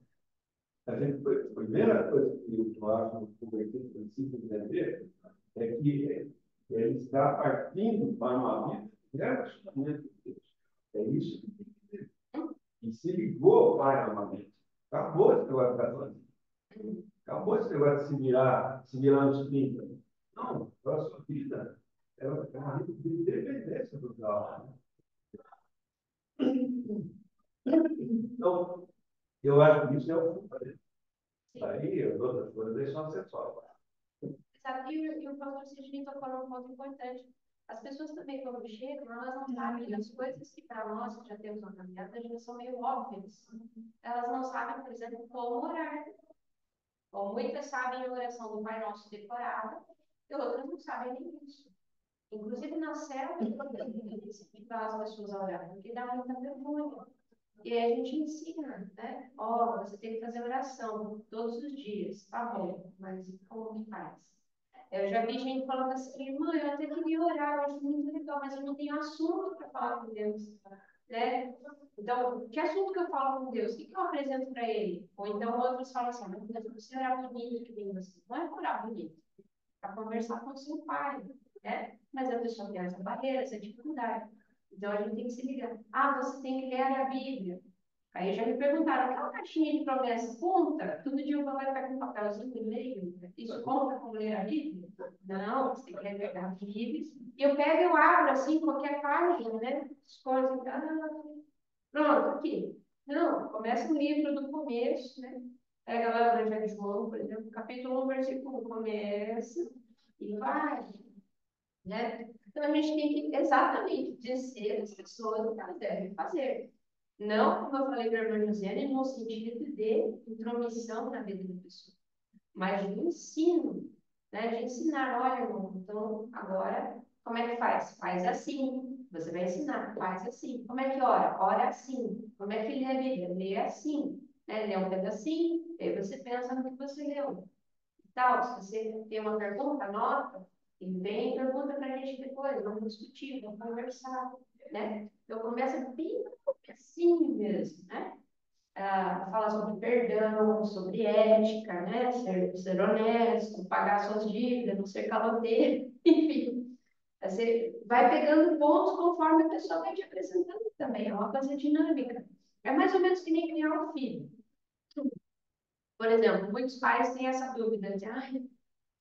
a primeira coisa que eu acho que o convertido precisa entender é que ele está partindo para uma vida de relacionamento com Deus. É isso que tem que ter. E se ligou ao Pai novamente. Acabou esse negócio de casamento. Acabou esse negócio de se virar nos 30. Não, a sua vida é uma vida de independência do tal. Então, eu acho que isso é o fundamento. Aí, as outras coisas são acessórias. Sabe, e o pastor Sidney tocou num ponto importante. As pessoas também, quando chegam, elas não sabem as coisas que para nós, que já temos uma caminhada, já são meio óbvias. Elas não sabem, por exemplo, como orar. Ou muitas sabem a oração do Pai Nosso decorada, e outras não sabem nem isso. Inclusive, na célula, eu incentivar as pessoas a orar, porque dá muita vergonha. E aí a gente ensina, né? Ó, você tem que fazer oração todos os dias. Tá bom, mas como que faz? Eu já vi gente falando assim, irmã, eu até queria orar, eu acho muito legal, mas eu não tenho assunto para falar com Deus, né? Então, que assunto que eu falo com Deus? O que eu apresento para Ele? Ou então outros falam assim, mas você orar bonito, que nem você. Não é orar bonito, é para conversar com o seu pai, né? Mas a pessoa tem essa barreira, essa dificuldade. Então, a gente tem que se ligar. Ah, você tem que ler a Bíblia. Aí já me perguntaram, aquela caixinha de promessa conta? Todo dia eu vou lá e pego um papelzinho e leio. Isso conta como ler a Bíblia? Não, você tem que ler a Bíblia. E eu pego e eu abro, assim, qualquer página, né? Escolho, pronto, aqui. Não, começa o livro do começo, né? Pega lá o Evangelho de João, por exemplo, capítulo 1, versículo 1, começa e vai, né? Então, a gente tem que exatamente dizer às pessoas o que elas devem fazer. Não, como eu falei para a irmã Josiane, no sentido de intromissão na vida da pessoa, mas de ensino, né? De ensinar, olha, irmão, então, agora, como é que faz? Faz assim. Você vai ensinar, faz assim. Como é que ora? Ora assim. Como é que lê a Bíblia? Lê assim. Né? Lê um pedacinho, aí você pensa no que você leu. Tal, se você tem uma pergunta, anota, e vem e pergunta para a gente depois, vamos discutir, vamos conversar, né? Então, começa bem assim mesmo, né? Falar sobre perdão, sobre ética, né? Ser honesto, pagar suas dívidas, não ser caloteiro, enfim. Você vai pegando pontos conforme a pessoa vai te apresentando também, é uma coisa dinâmica. É mais ou menos que nem criar um filho. Por exemplo, muitos pais têm essa dúvida de, ai,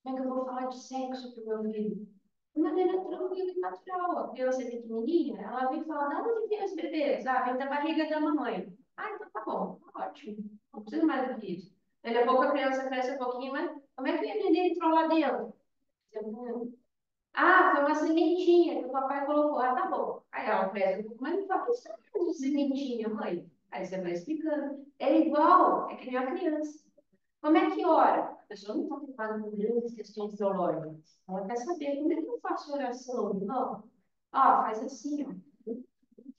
como é que eu vou falar de sexo para o meu filho? De maneira tranquila e natural. A criança é pequenininha, ela vem falar, de onde vem os bebês? Ah, vem da barriga da mamãe. Ah, então tá bom, tá ótimo. Não precisa mais do que isso. Daqui a pouco a criança cresce um pouquinho, mas como é que o neném entrou lá dentro? Ah, foi uma sementinha que o papai colocou. Ah, tá bom. Aí ela cresce um pouco, mas me fala, o que você tá de sementinha, mãe? Aí você vai explicando. É igual, é que nem a criança. Como é que ora? A pessoa não está preocupada com grandes questões teológicas. Ela quer saber como é que eu faço oração. Não. Ah, faz assim, ó.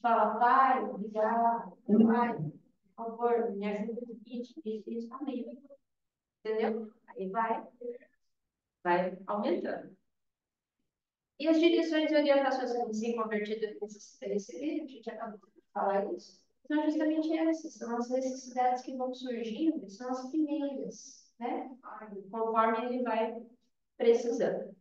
Fala, pai, obrigado. Pai, por favor, me ajuda aqui, isso, amém. Entendeu? Aí vai aumentando. E as direções e orientações que recém-convertidos precisam receber, a gente acabou de falar isso, são justamente essas, são as necessidades que vão surgindo, são as primeiras, né? Conforme ele vai precisando.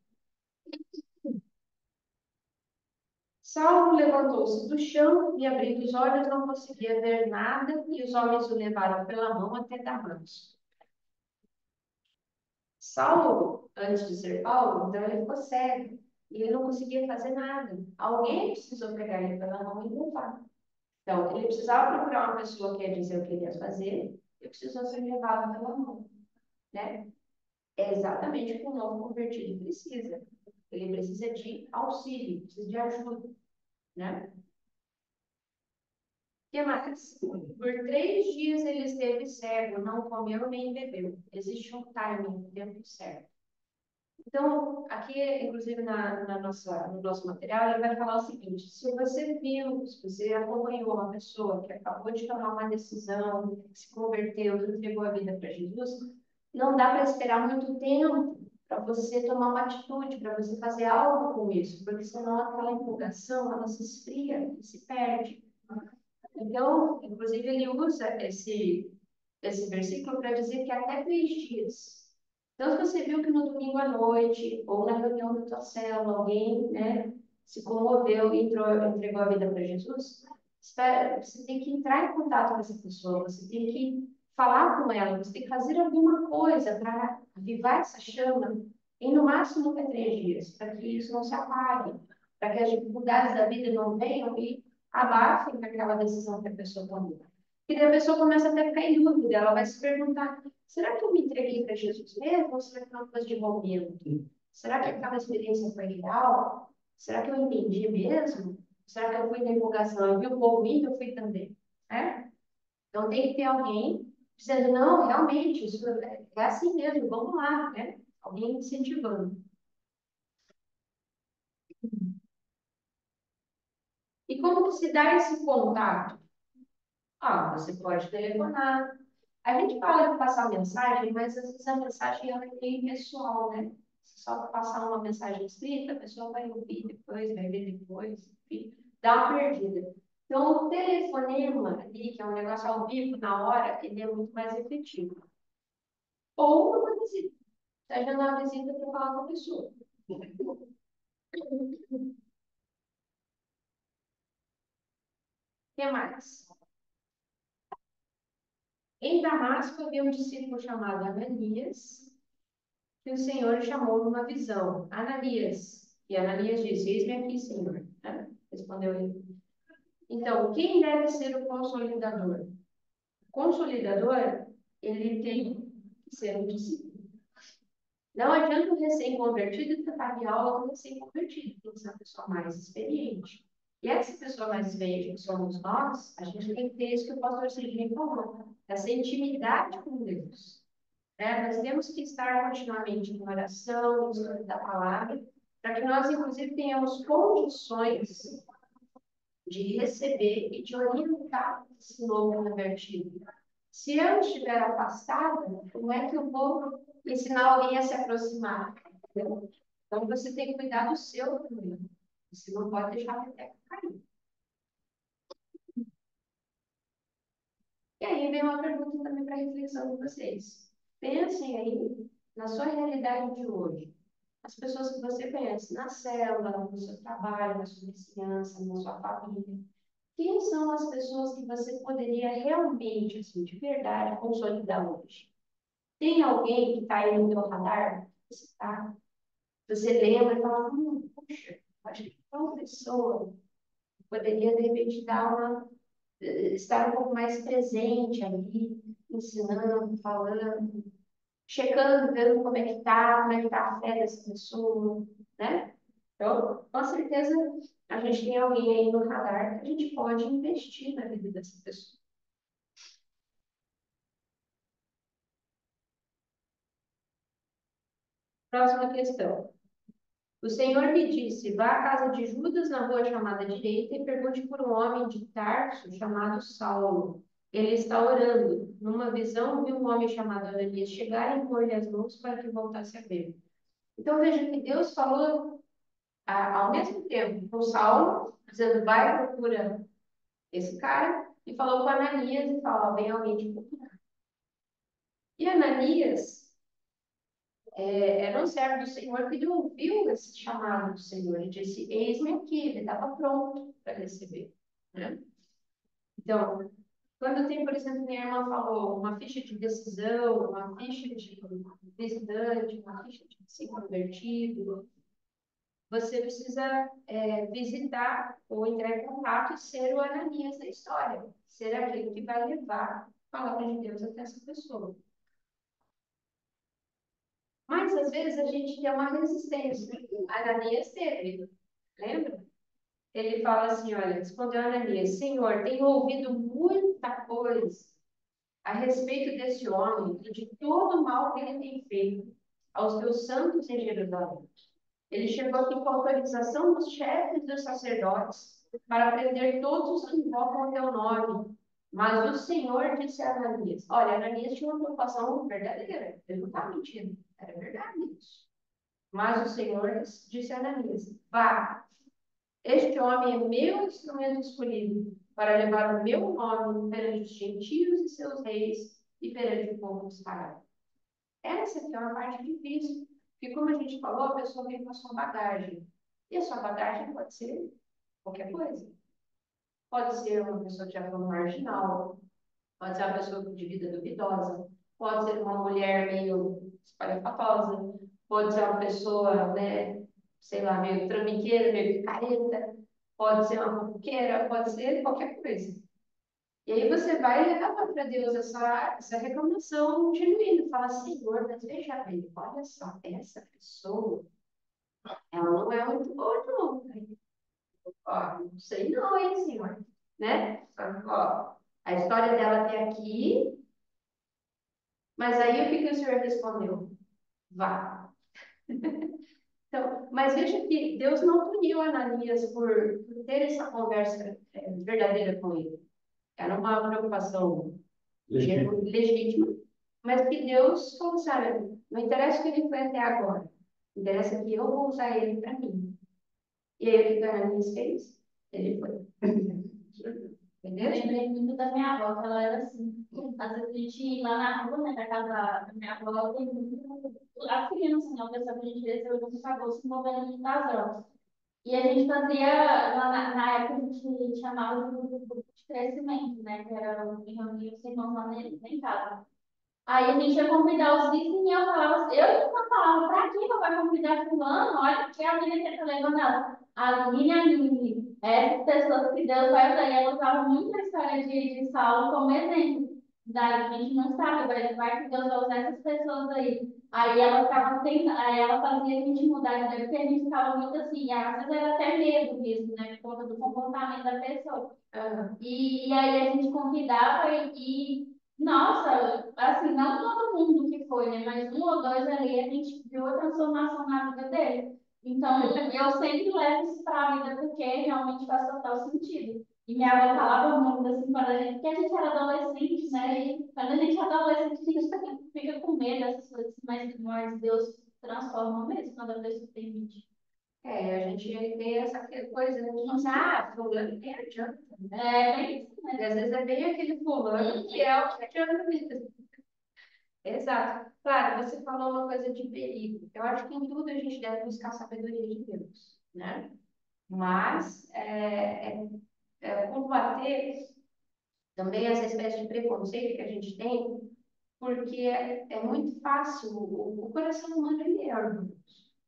Saulo levantou-se do chão e, abrindo os olhos, não conseguia ver nada, e os homens o levaram pela mão até Damasco. Saulo, antes de ser Paulo, então ele ficou cego, e ele não conseguia fazer nada. Alguém precisou pegar ele pela mão e levar. Então, ele precisava procurar uma pessoa que ia dizer o que ele ia fazer, e precisou ser levado pela mão, né? É exatamente o que um novo convertido precisa. Ele precisa de auxílio, precisa de ajuda, né? O que mais? Por 3 dias ele esteve cego, não comeu nem bebeu. Existe um timing, um tempo certo. Então, aqui, inclusive, no nosso material, ele vai falar o seguinte: se você viu, se você acompanhou uma pessoa que acabou de tomar uma decisão, que se converteu, que entregou a vida para Jesus, não dá para esperar muito tempo para você tomar uma atitude, para você fazer algo com isso, porque senão aquela empolgação, ela se esfria e se perde. Então, inclusive, ele usa esse versículo para dizer que até 3 dias. Então, se você viu que no domingo à noite, ou na reunião da tua célula, alguém, né, se comoveu e entregou a vida para Jesus, você tem que entrar em contato com essa pessoa, você tem que falar com ela, você tem que fazer alguma coisa para avivar essa chama em no máximo até 3 dias, para que isso não se apague, para que as dificuldades da vida não venham e abafem aquela decisão que a pessoa tomou. E daí a pessoa começa até a ficar em dúvida, ela vai se perguntar: será que eu me entreguei para Jesus mesmo? Ou será que é uma coisa de momento? Será que aquela experiência foi real? Será que eu entendi mesmo? Será que eu fui na empolgação? Eu vi o povo indo, eu fui também. É? Então tem que ter alguém dizendo: não, realmente, isso é assim mesmo, vamos lá, né? Alguém incentivando. E como que se dá esse contato? Ah, você pode telefonar. A gente fala de passar mensagem, mas às vezes a mensagem ela é meio pessoal, né? Se só passar uma mensagem escrita, a pessoa vai ouvir depois, vai ver depois, enfim, dá uma perdida. Então, o telefonema ali, que é um negócio ao vivo, na hora, ele é muito mais efetivo. Ou uma visita. Seja na visita para falar com a pessoa. O que mais? Em Damasco havia um discípulo chamado Ananias, que o Senhor chamou numa visão: Ananias. E Ananias disse: eis-me aqui, Senhor. Né? Respondeu ele. Então, quem deve ser o consolidador? O consolidador, ele tem que ser um discípulo. Não adianta o recém-convertido tentar de aula com o recém-convertido, tem que ser uma pessoa mais experiente. E essa pessoa mais experiente que somos nós, a gente tem que ter isso que o pastor Serginho falou, essa intimidade com Deus. Nós temos que estar continuamente em oração, no estudo da palavra, para que nós, inclusive, tenhamos condições de receber e de orientar esse novo convertido. Se eu estiver afastada, como é que eu vou ensinar alguém a se aproximar? Entendeu? Então, você tem que cuidar do seu também. Você não pode deixar a peteca cair. E aí vem uma pergunta também para reflexão de vocês. Pensem aí na sua realidade de hoje. As pessoas que você conhece na célula, no seu trabalho, na sua vizinhança, na sua família. Quem são as pessoas que você poderia realmente, assim, de verdade, consolidar hoje? Tem alguém que está aí no teu radar? Você, tá? Você lembra e fala: puxa, acho que tal pessoa poderia, de repente, estar um pouco mais presente ali, ensinando, falando, checando, vendo como é que tá a fé dessa pessoa, né? Então, com certeza, a gente tem alguém aí no radar que a gente pode investir na vida dessa pessoa. Próxima questão. O Senhor me disse: vá à casa de Judas, na rua chamada Direita, e pergunte por um homem de Tarso chamado Saulo. Ele está orando. Numa visão, viu um homem chamado Ananias chegar e impor-lhe as mãos para que voltasse a ver. Então, veja que Deus falou ao mesmo tempo com Saulo, dizendo: vai, procura esse cara, e falou com Ananias e falou: vem alguém te procurar. E Ananias era um servo do Senhor que ele ouviu esse chamado do Senhor e disse: eis-me aqui. Ele estava pronto para receber, né? Então, quando tem, por exemplo, minha irmã falou, uma ficha de decisão, uma ficha de visitante, uma ficha de se convertido, você precisa visitar ou entrar em contato e ser o Ananias da história, ser aquele que vai levar a palavra de Deus até essa pessoa. Mas às vezes a gente tem uma resistência. Ananias teve, lembra? Ele fala assim, olha, respondeu Ananias, Senhor, tenho ouvido muita coisa a respeito desse homem e de todo o mal que ele tem feito aos teus santos em Jerusalém. Ele chegou aqui com autorização dos chefes dos sacerdotes para prender todos os que invocam o teu nome. Mas o Senhor disse a Ananias, olha, Ananias tinha uma preocupação verdadeira, ele não estava mentindo, era verdade isso. Mas o Senhor disse a Ananias, vá, este homem é meu instrumento escolhido para levar o meu nome perante os gentios e seus reis e perante o povo dos pagãos. Essa aqui é uma parte difícil, porque como a gente falou, a pessoa vem com a sua bagagem. E a sua bagagem pode ser qualquer coisa. Pode ser uma pessoa que já foi marginal, pode ser uma pessoa de vida duvidosa, pode ser uma mulher meio espalhafatosa, pode ser uma pessoa, né, sei lá, meio trambiqueira, meio picareta, pode ser uma fofoqueira, pode ser qualquer coisa. E aí você vai levar para Deus essa reclamação genuína, fala, Senhor, mas veja bem, olha só, essa pessoa, ela não é muito boa, não. Ó, não sei não, hein, Senhor, né? Ó, a história dela até aqui, mas aí o que que o Senhor respondeu? Vá. Então, mas veja que Deus não puniu Ananias por ter essa conversa verdadeira com ele. Era uma preocupação legítima, mas que Deus falou, sabe, não interessa o que ele foi até agora, interessa que eu vou usar ele para mim. E aí o que Ananias fez? Ele foi. Eu Entendeu? lembrei muito da minha avó, que ela era assim. Às vezes a gente ia lá na rua, né, da casa da minha avó, tem muito. As crianças, né, o pessoal que a gente cresceu, muito acabou se envolvendo muito nas drogas. E a gente fazia, lá na época, a gente chamava de grupo de crescimento, né, que era reunir os irmãos lá em casa. Aí a gente ia convidar os vizinhos e eu falava, eu nunca falava, pra que eu vou convidar fulano? Olha que a menina que tá levando ela. A Aline, essas pessoas que Deus vai usar, e ela usava muito a história de Saulo como exemplo. Daí a gente não sabe, vai que Deus vai usar essas pessoas aí. Aí ela ficava aí ela fazia a gente mudar, né? Porque a gente ficava muito assim, às vezes era até medo mesmo, né? Por conta do comportamento da pessoa. E aí a gente convidava nossa, assim, não todo mundo que foi, né? Mas um ou dois ali a gente viu a transformação na vida dele. Então, eu sempre levo isso para a vida porque realmente faz total sentido. E minha avó falava muito assim para a gente, porque a gente era adolescente, né? E quando a gente é adolescente, a gente fica com medo dessas coisas, mas Deus transforma mesmo quando a pessoa permite. A gente tem essa coisa de pensar, fulano nem adianta, né? É bem isso, E né? às vezes é bem aquele fulano que é o que adianta mesmo. Exato. Claro, você falou uma coisa de perigo. Eu acho que em tudo a gente deve buscar a sabedoria de Deus, né? Mas combater também essa espécie de preconceito que a gente tem, porque é muito fácil, o coração humano ele é orgulhoso.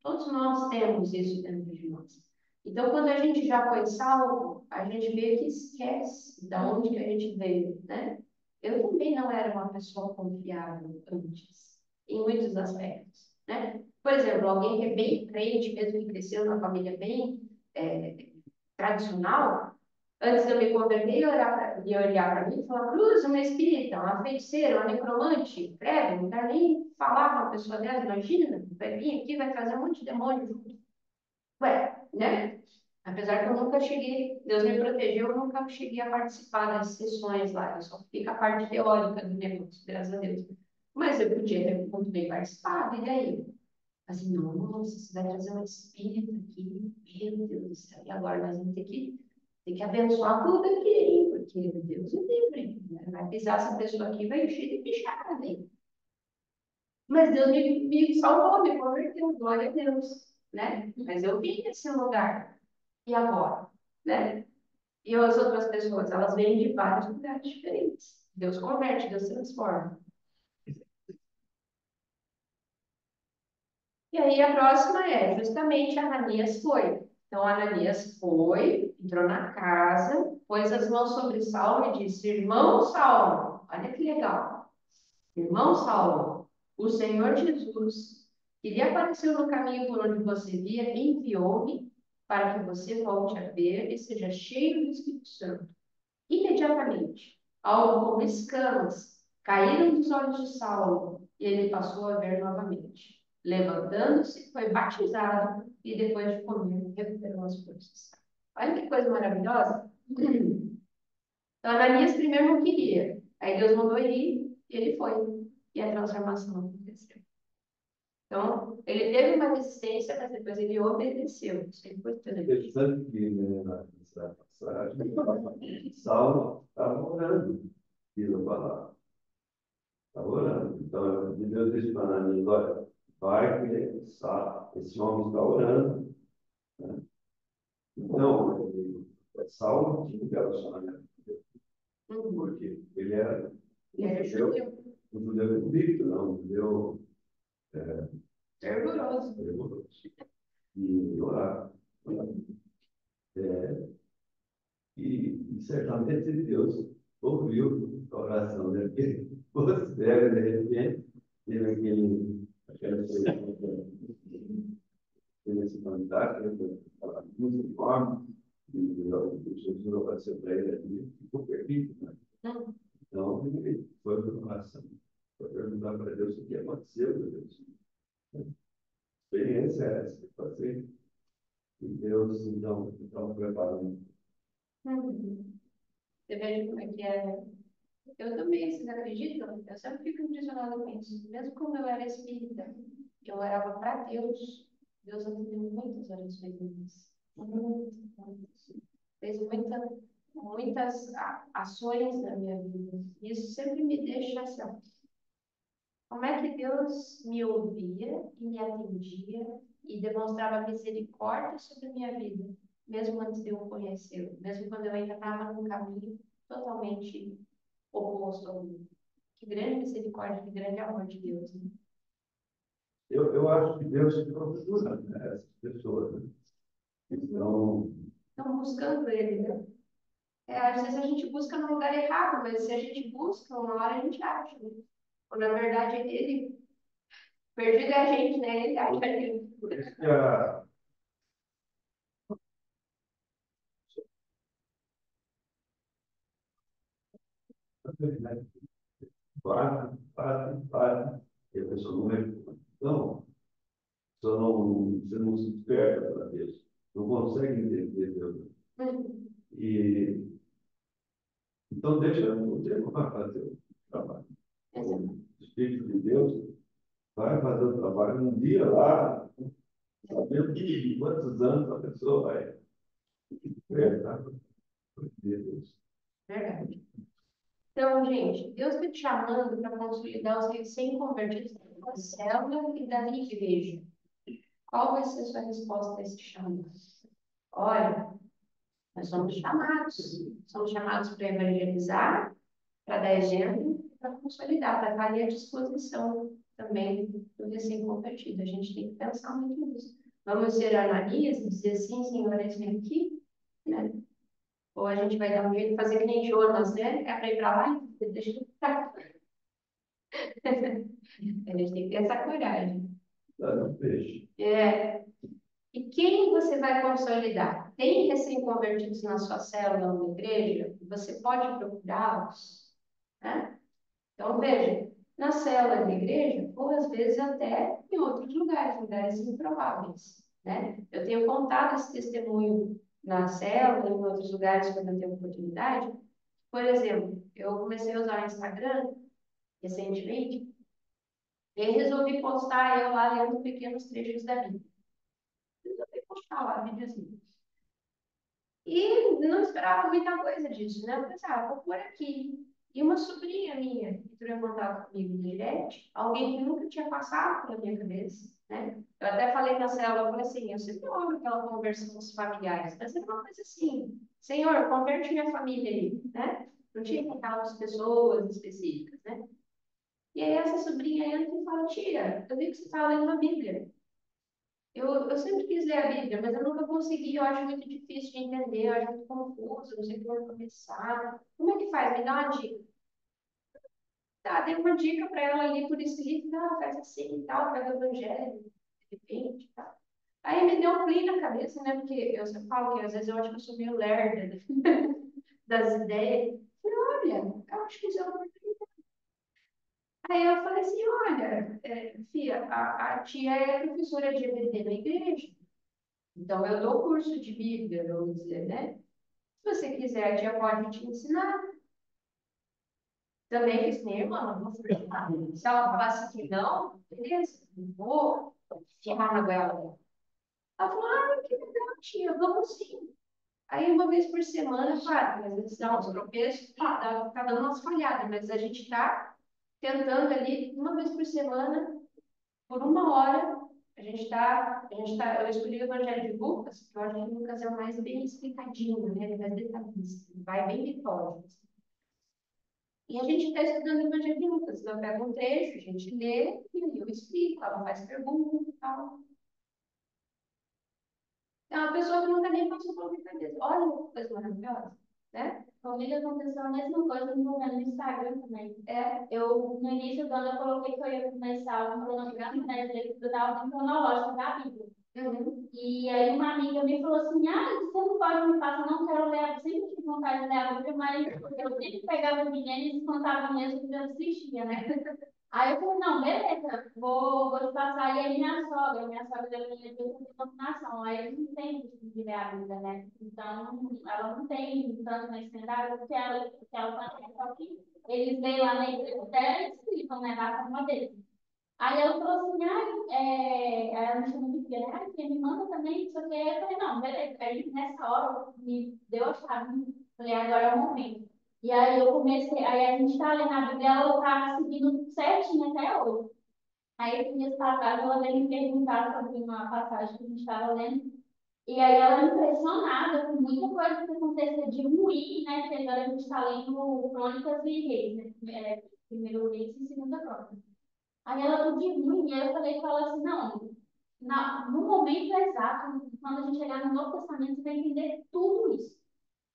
Todos nós temos isso dentro de nós. Então, quando a gente já foi salvo, a gente meio que esquece da onde que a gente veio, né? Eu também não era uma pessoa confiável antes, em muitos aspectos, né? Por exemplo, alguém que é bem crente, mesmo que cresceu numa família bem tradicional, antes de eu me converter, ia olhar para mim e falar, Cruz, uma espírita, uma feiticeira, uma necromante, credo, não quero nem falar com uma pessoa dessa, imagina, vai vir aqui, vai trazer um monte de demônio junto. Ué, né? Apesar que eu nunca cheguei, Deus me protegeu, eu nunca cheguei a participar das sessões lá, eu só fico a parte teórica do negócio, graças a Deus. Mas eu podia ter muito bem participado, e daí? Assim, não, nossa, você vai trazer um espírito aqui, meu Deus do céu, e agora nós vamos ter que abençoar tudo aqui, hein? Porque Deus o livre, né? Vai pisar essa pessoa aqui, vai encher de bichada, hein? Mas Deus me salvou, me converteu, glória a Deus, né? Mas eu vim nesse lugar, e agora, né? E as outras pessoas, elas vêm de vários lugares diferentes. Deus converte, Deus transforma. E aí a próxima é justamente Ananias foi. Então Ananias foi, entrou na casa, pôs as mãos sobre Saulo e disse: Irmão Saulo, olha que legal. Irmão Saulo, o Senhor Jesus Ele apareceu no caminho por onde você via, enviou-me para que você volte a ver e seja cheio do Espírito Santo. Imediatamente, algo como escamas caíram dos olhos de Saulo e ele passou a ver novamente. Levantando-se, foi batizado e depois de comer, recuperou as forças. Olha que coisa maravilhosa. Então, Ananias primeiro não queria. Aí Deus mandou ele ir e ele foi. E a transformação aconteceu. Então, ele teve uma resistência, mas depois ele obedeceu. Isso é importante. Interessante que nessa passagem, Saulo estava orando, diz a palavra. Estava orando. Então, Deus disse para Ananias, olha, vai que esse homem está orando. Né? Então, Saulo tinha um relacionamento com Deus. Porque ele era um judeu convicto, não um judeu Fervoroso. fervoroso. E orar. E certamente Deus ouviu a oração dele, considera de repente, teve aquela experiência fantástica, aquela música enorme, e Jesus apareceu para ele ali, ficou perdido. Né? Então, ele foi para a oração, foi perguntar para Deus o que aconteceu, meu Deus. A experiência é essa, fazer. E Deus, então preparando. Você veja como é que é. Eu também, vocês acreditam? Eu sempre fico impressionada com isso. Mesmo quando eu era espírita, eu orava para Deus. Deus atendeu muitas orações minhas. Muitas. Fez muitas ações na minha vida. Isso sempre me deixa assim, ó, como é que Deus me ouvia e me atendia e demonstrava misericórdia sobre a minha vida, mesmo antes de eu o conhecer, mesmo quando eu ainda estava num caminho totalmente oposto ao meu. Que grande misericórdia, que grande amor de Deus. Né? Eu acho que Deus se procura, né, essas pessoas. Né? Então, Estão buscando Ele, né? Às vezes a gente busca no lugar errado, mas se a gente busca, uma hora a gente acha. Né? Ou, na verdade, Ele perdido é a gente, né? Ele acha Ele. por isso que a verdade para, e a pessoa não responde. Então, você não se desperta para Deus, não consegue entender Deus. E, então, deixa o tempo para fazer o trabalho. O Espírito de Deus vai fazer o trabalho um dia lá, sabendo que quantos anos a pessoa vai despertar para Deus. Verdade. Então, gente, Deus está te chamando para consolidar os recém-convertidos da célula e da igreja. Qual vai ser a sua resposta a esse chamado? Olha, nós somos chamados para evangelizar, para dar exemplo, para consolidar, para estar ali à disposição também do recém-convertido. A gente tem que pensar muito nisso. Vamos ser Ananias e dizer sim, Senhor, eis vem aqui, né? Ou a gente vai dar um jeito de fazer que nem Jonas, né? É para ir para lá e deixa eu ficar. A gente tem que ter essa coragem. Dá um peixe. E quem você vai consolidar? Tem recém-convertidos na sua célula ou na igreja? Você pode procurá-los, né? Então, veja, na célula da igreja, ou às vezes até em outros lugares, lugares improváveis, né? Eu tenho contado esse testemunho na célula, em outros lugares, quando eu tenho oportunidade. Por exemplo, eu comecei a usar o Instagram recentemente e resolvi postar eu lá lendo pequenos trechos da Bíblia. Resolvi postar lá videozinho. E não esperava muita coisa disso, né? Eu pensei, vou por aqui. E uma sobrinha minha entrou em contato comigo no direct, alguém que nunca tinha passado pela minha cabeça, né? Eu até falei na célula, eu falei assim, eu sempre ouço aquela conversa com os familiares, mas era uma coisa assim, Senhor, converte minha família aí, né? Não tinha que contar as pessoas específicas, né? E aí essa sobrinha entra e fala, tia, eu vi que você estava lendo a Bíblia. Eu sempre quis ler a Bíblia, mas eu nunca consegui, eu acho muito difícil de entender, eu acho muito confuso, não sei por onde começar. Como é que faz? Me dá uma dica. Tá, dei uma dica para ela ali por escrito, faz assim e tal, pega o evangelho. repente, tá? Aí me deu um clique na cabeça, né? Porque eu sempre falo que às vezes eu acho que eu sou meio lerda, né? Das ideias. Falei, olha, eu acho que isso é uma oportunidade. Aí eu falei assim, olha, Fia, a tia é professora de EBD na igreja. Então eu dou curso de Bíblia, vamos dizer, né? Se você quiser, a tia pode te ensinar. Também fiz minha irmã, não vou falar. Se ela falasse que não, beleza, não vou ferrar na goela dela. Ela falou, ah, que legal, tia, vamos sim. Aí, uma vez por semana, claro, às vezes dá uns tropeços, tá dando umas falhadas, mas a gente está tentando ali, uma vez por semana, por 1 hora, eu escolhi o Evangelho de Lucas, porque eu acho que Lucas é o mais bem explicadinho, né? Ele é mais detalhista, ele vai bem metódico. E a gente está estudando o Evangelho de Lucas, então eu pego um trecho, a gente lê, e aí eu explico, ela faz perguntas e tal. É uma pessoa que nunca nem passou por minha cabeça. Olha que coisa maravilhosa, né? Comigo aconteceu a mesma coisa no Instagram também. Eu, no início do ano, eu coloquei que eu ia começar um cronograma, né, de leitura da ordem cronológica da Bíblia. E aí uma amiga me falou assim, você não pode me passar, não quero ler, eu sempre tive vontade de ler a Bíblia, mas eu sempre pegava o Gênesis e contava mesmo que eu desistia, né? Aí eu falei, não, beleza, vou te passar. E aí minha sogra deu minha denominação. Aí eles não têm costume de ler a Bíblia, né? Então, ela não tem tanto na estendada, porque ela só que eles leem lá na igreja dela e explicam, né, da forma deles. Aí ela falou assim, aí ela me chamou de filha, né? Filha, me manda também, isso aqui. Eu falei, não, beleza. Aí nessa hora me deu a chave, falei, agora é o momento. E aí eu comecei, aí a gente tá lendo a Bíblia, ela tá seguindo certinho até hoje. Aí, dias passados, ela veio me perguntar sobre uma passagem que a gente estava lendo. E aí ela impressionada com muita coisa que aconteceu de ruim, né? Que agora a gente está lendo Crônicas e Reis, né? Primeiro Reis e segunda Crônicas. Aí ela tudo de ruim, e aí eu falei com ela assim, não, no momento exato, quando a gente chegar no Novo Testamento, você vai entender tudo isso.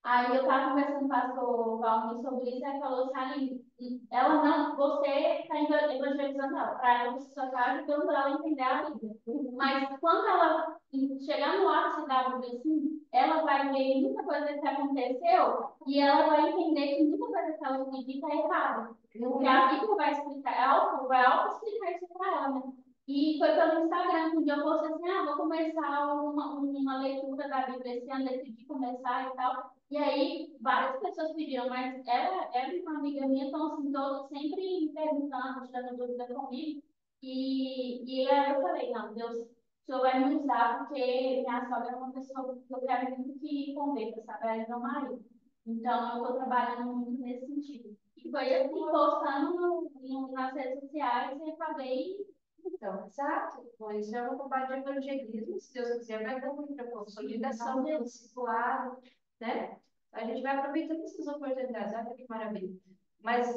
Aí eu estava conversando com o pastor Valmir sobre isso, e ela falou assim, Aline, ela não, você está evangelizando ela, para ela você só está ajudando ela a entender a Bíblia. Mas quando ela chegar no ápice da Bíblia, assim, ela vai ver muita coisa que aconteceu e ela vai entender que muita coisa que ela acredita é errada. Porque a Bíblia vai explicar, vai auto-explicar isso para ela, né? E foi pelo Instagram, que um dia eu postei assim, vou começar uma leitura da Bíblia esse ano, decidi começar e tal. E aí, várias pessoas pediram, mas ela é uma amiga minha, então, assim, todos sempre me perguntando, tirando dúvida comigo. E aí eu falei, não, Deus, o Senhor vai me usar, porque minha sogra é uma pessoa que eu quero muito que converta, sabe? Ela é meu marido. Então, eu estou trabalhando muito nesse sentido. E foi assim, postando nas redes sociais e acabei. Então, exato. Bom, isso é uma combate de evangelismo, se Deus quiser, vai dar muita consolidação do discipulado, né? A gente vai aproveitando essas oportunidades, olha que maravilha. Mas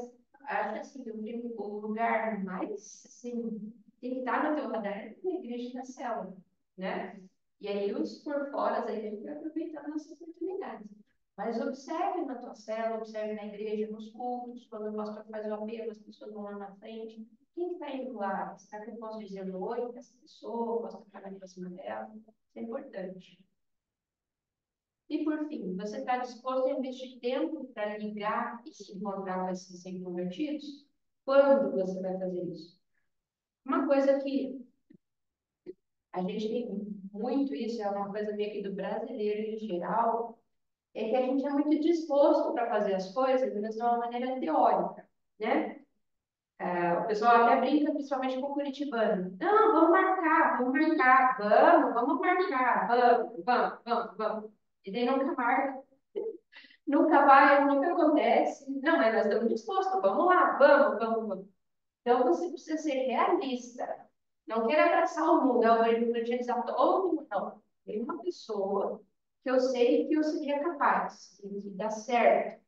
acho assim, o lugar mais assim, tem que estar no teu radar é na igreja da célula, né? E aí os por fora, aí a gente vai aproveitando essas oportunidades. Mas observe na tua célula, observe na igreja, nos cultos, quando o pastor faz o apelo, as pessoas vão lá na frente. Quem está indo lá? Será que eu posso dizer oi para essa pessoa? Posso ficar na próxima dela? Isso é importante. E, por fim, você está disposto a investir tempo para ligar e se encontrar com esses recém-convertidos? Quando você vai fazer isso? Uma coisa que a gente tem muito isso, é uma coisa meio que do brasileiro em geral, é que a gente é muito disposto para fazer as coisas, mas de uma maneira teórica, né? O pessoal até brinca, principalmente com o curitibano. Não, vamos marcar, vamos marcar, vamos. E daí nunca marca, nunca vai, nunca acontece. Não, mas nós estamos dispostos, vamos lá, vamos. Então você precisa ser realista. Não queira abraçar o mundo, evangelizar todo mundo, não. Tem uma pessoa que eu sei que eu seria capaz de dar certo.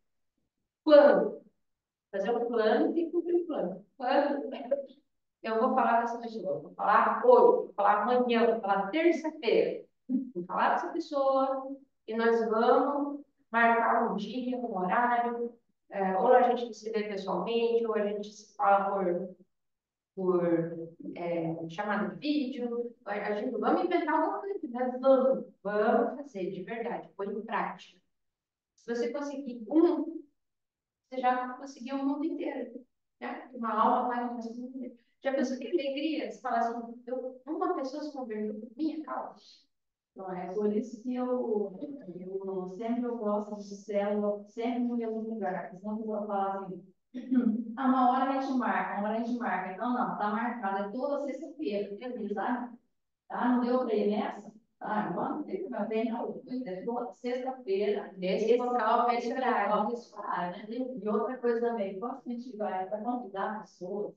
Quando? Fazer um plano e cumprir o plano. Quando? Eu vou falar com essa pessoa, vou falar hoje, vou falar amanhã, vou falar terça-feira. Vou falar com essa pessoa e nós vamos marcar um dia, um horário, ou a gente se vê pessoalmente, ou a gente se fala por chamada de vídeo, a gente, vamos inventar alguma coisa, né? Vamos fazer de verdade, põe em prática. Se você conseguir você já conseguiu o mundo inteiro, né? Uma alma vai no mundo inteiro. Já pensou que alegria? Você fala assim, uma pessoa se converteu por minha causa. Então, é por isso que eu sempre eu gosto de célula, sempre no mesmo lugar. Senão eu vou falar assim, uma hora a gente marca, uma hora a gente marca. Não, tá marcado, é toda sexta-feira, beleza, sabe? Não deu para ir nessa? Vamos ter que ver na outra. É toda sexta-feira, Esse local, esse horário. Né? E outra coisa também, quando a gente vai para convidar pessoas,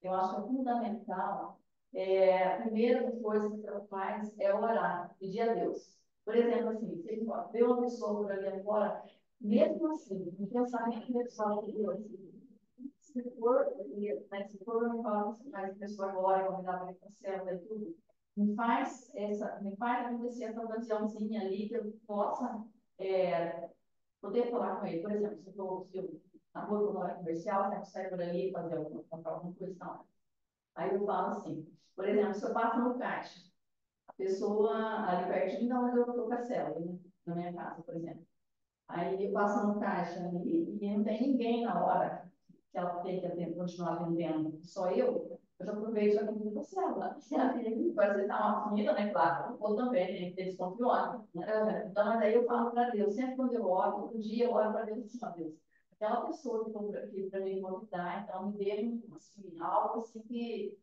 eu acho que é fundamental. A primeira coisa que você faz é orar, pedir a Deus. Por exemplo, assim, você vê uma pessoa por ali agora, mesmo assim, um pensamento pessoal de Deus, se for, né, se for uma palavra, mas a pessoa agora, convidar para ir para a célula e tudo, me faz acontecer essa ocasiãozinha ali que eu possa poder falar com ele. Por exemplo, se eu na rua do hora comercial, né, sair por ali, comprar alguma coisa, não. Aí eu falo assim, por exemplo, se eu passo no caixa, a pessoa ali pertinho da onde eu estou com a célula, né, na minha casa, por exemplo. Aí eu passo no caixa e não tem ninguém na hora que ela tem que continuar atendendo, só eu já aproveito e já atendo com a célula. Se ela vai aceitar uma comida, né, claro, ou também, né, que eles confiam, né? Então, mas aí eu falo para Deus, sempre quando eu oro, todo dia eu oro para Deus assim, ó, Deus, aquela pessoa que for aqui para me convidar, então me dê assim, algo assim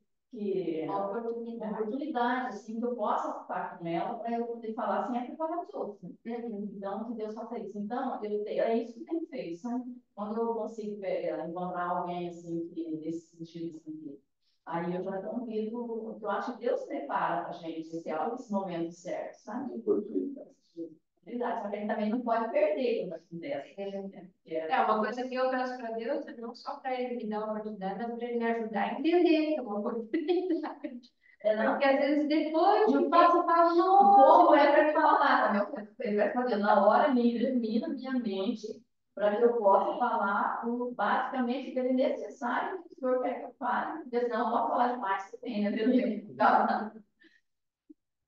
uma oportunidade, assim, que eu possa estar com ela para eu poder falar sempre para os outros. Né? Então, que Deus faça isso. Então, é isso que tem feito. Sabe? Quando eu consigo encontrar alguém assim, nesse sentido, assim, aí eu já convido, eu acho que Deus prepara para a gente esse momento certo, sabe? Verdade, só que a gente também não pode perder uma coisa dessa. Uma coisa que eu peço para Deus é não só para Ele me dar uma oportunidade, mas para Ele me ajudar a entender que é uma oportunidade. Porque às vezes depois Não que passa, fala, como é para falar também. Ele vai fazer na hora, me ilumina minha mente, para que eu possa falar basicamente o que é necessário que o senhor quer que eu fale, porque senão eu posso falar demais também, né?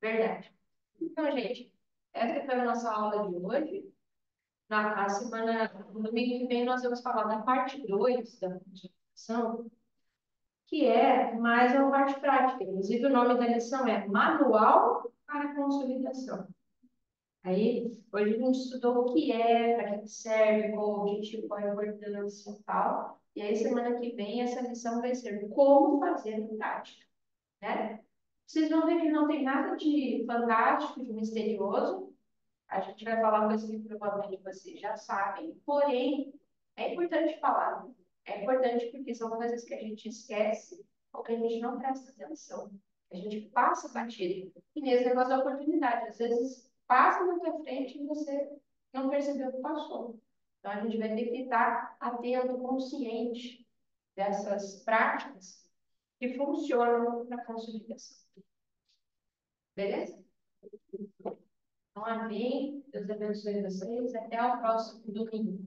Verdade. Então, gente, essa foi a nossa aula de hoje. Na semana, no domingo que vem, nós vamos falar da parte 2 da multiplicação, que é mais uma parte prática. Inclusive, o nome da lição é Manual para a Consolidação. Aí, hoje a gente estudou o que é, para que serve, qual o objetivo, qual a importância e tal. E aí, semana que vem, essa lição vai ser como fazer em prática, né? Vocês vão ver que não tem nada de fantástico, de misterioso. A gente vai falar coisas que provavelmente vocês já sabem. Porém, é importante falar. É importante porque são coisas que a gente esquece ou que a gente não presta atenção. A gente passa batido. E mesmo negócio da oportunidade. Às vezes, passa na tua frente e você não percebeu que passou. Então, a gente vai ter que estar atento, consciente dessas práticas que funcionam na consolidação. Beleza? Então, amém. Deus abençoe vocês. Até o próximo domingo.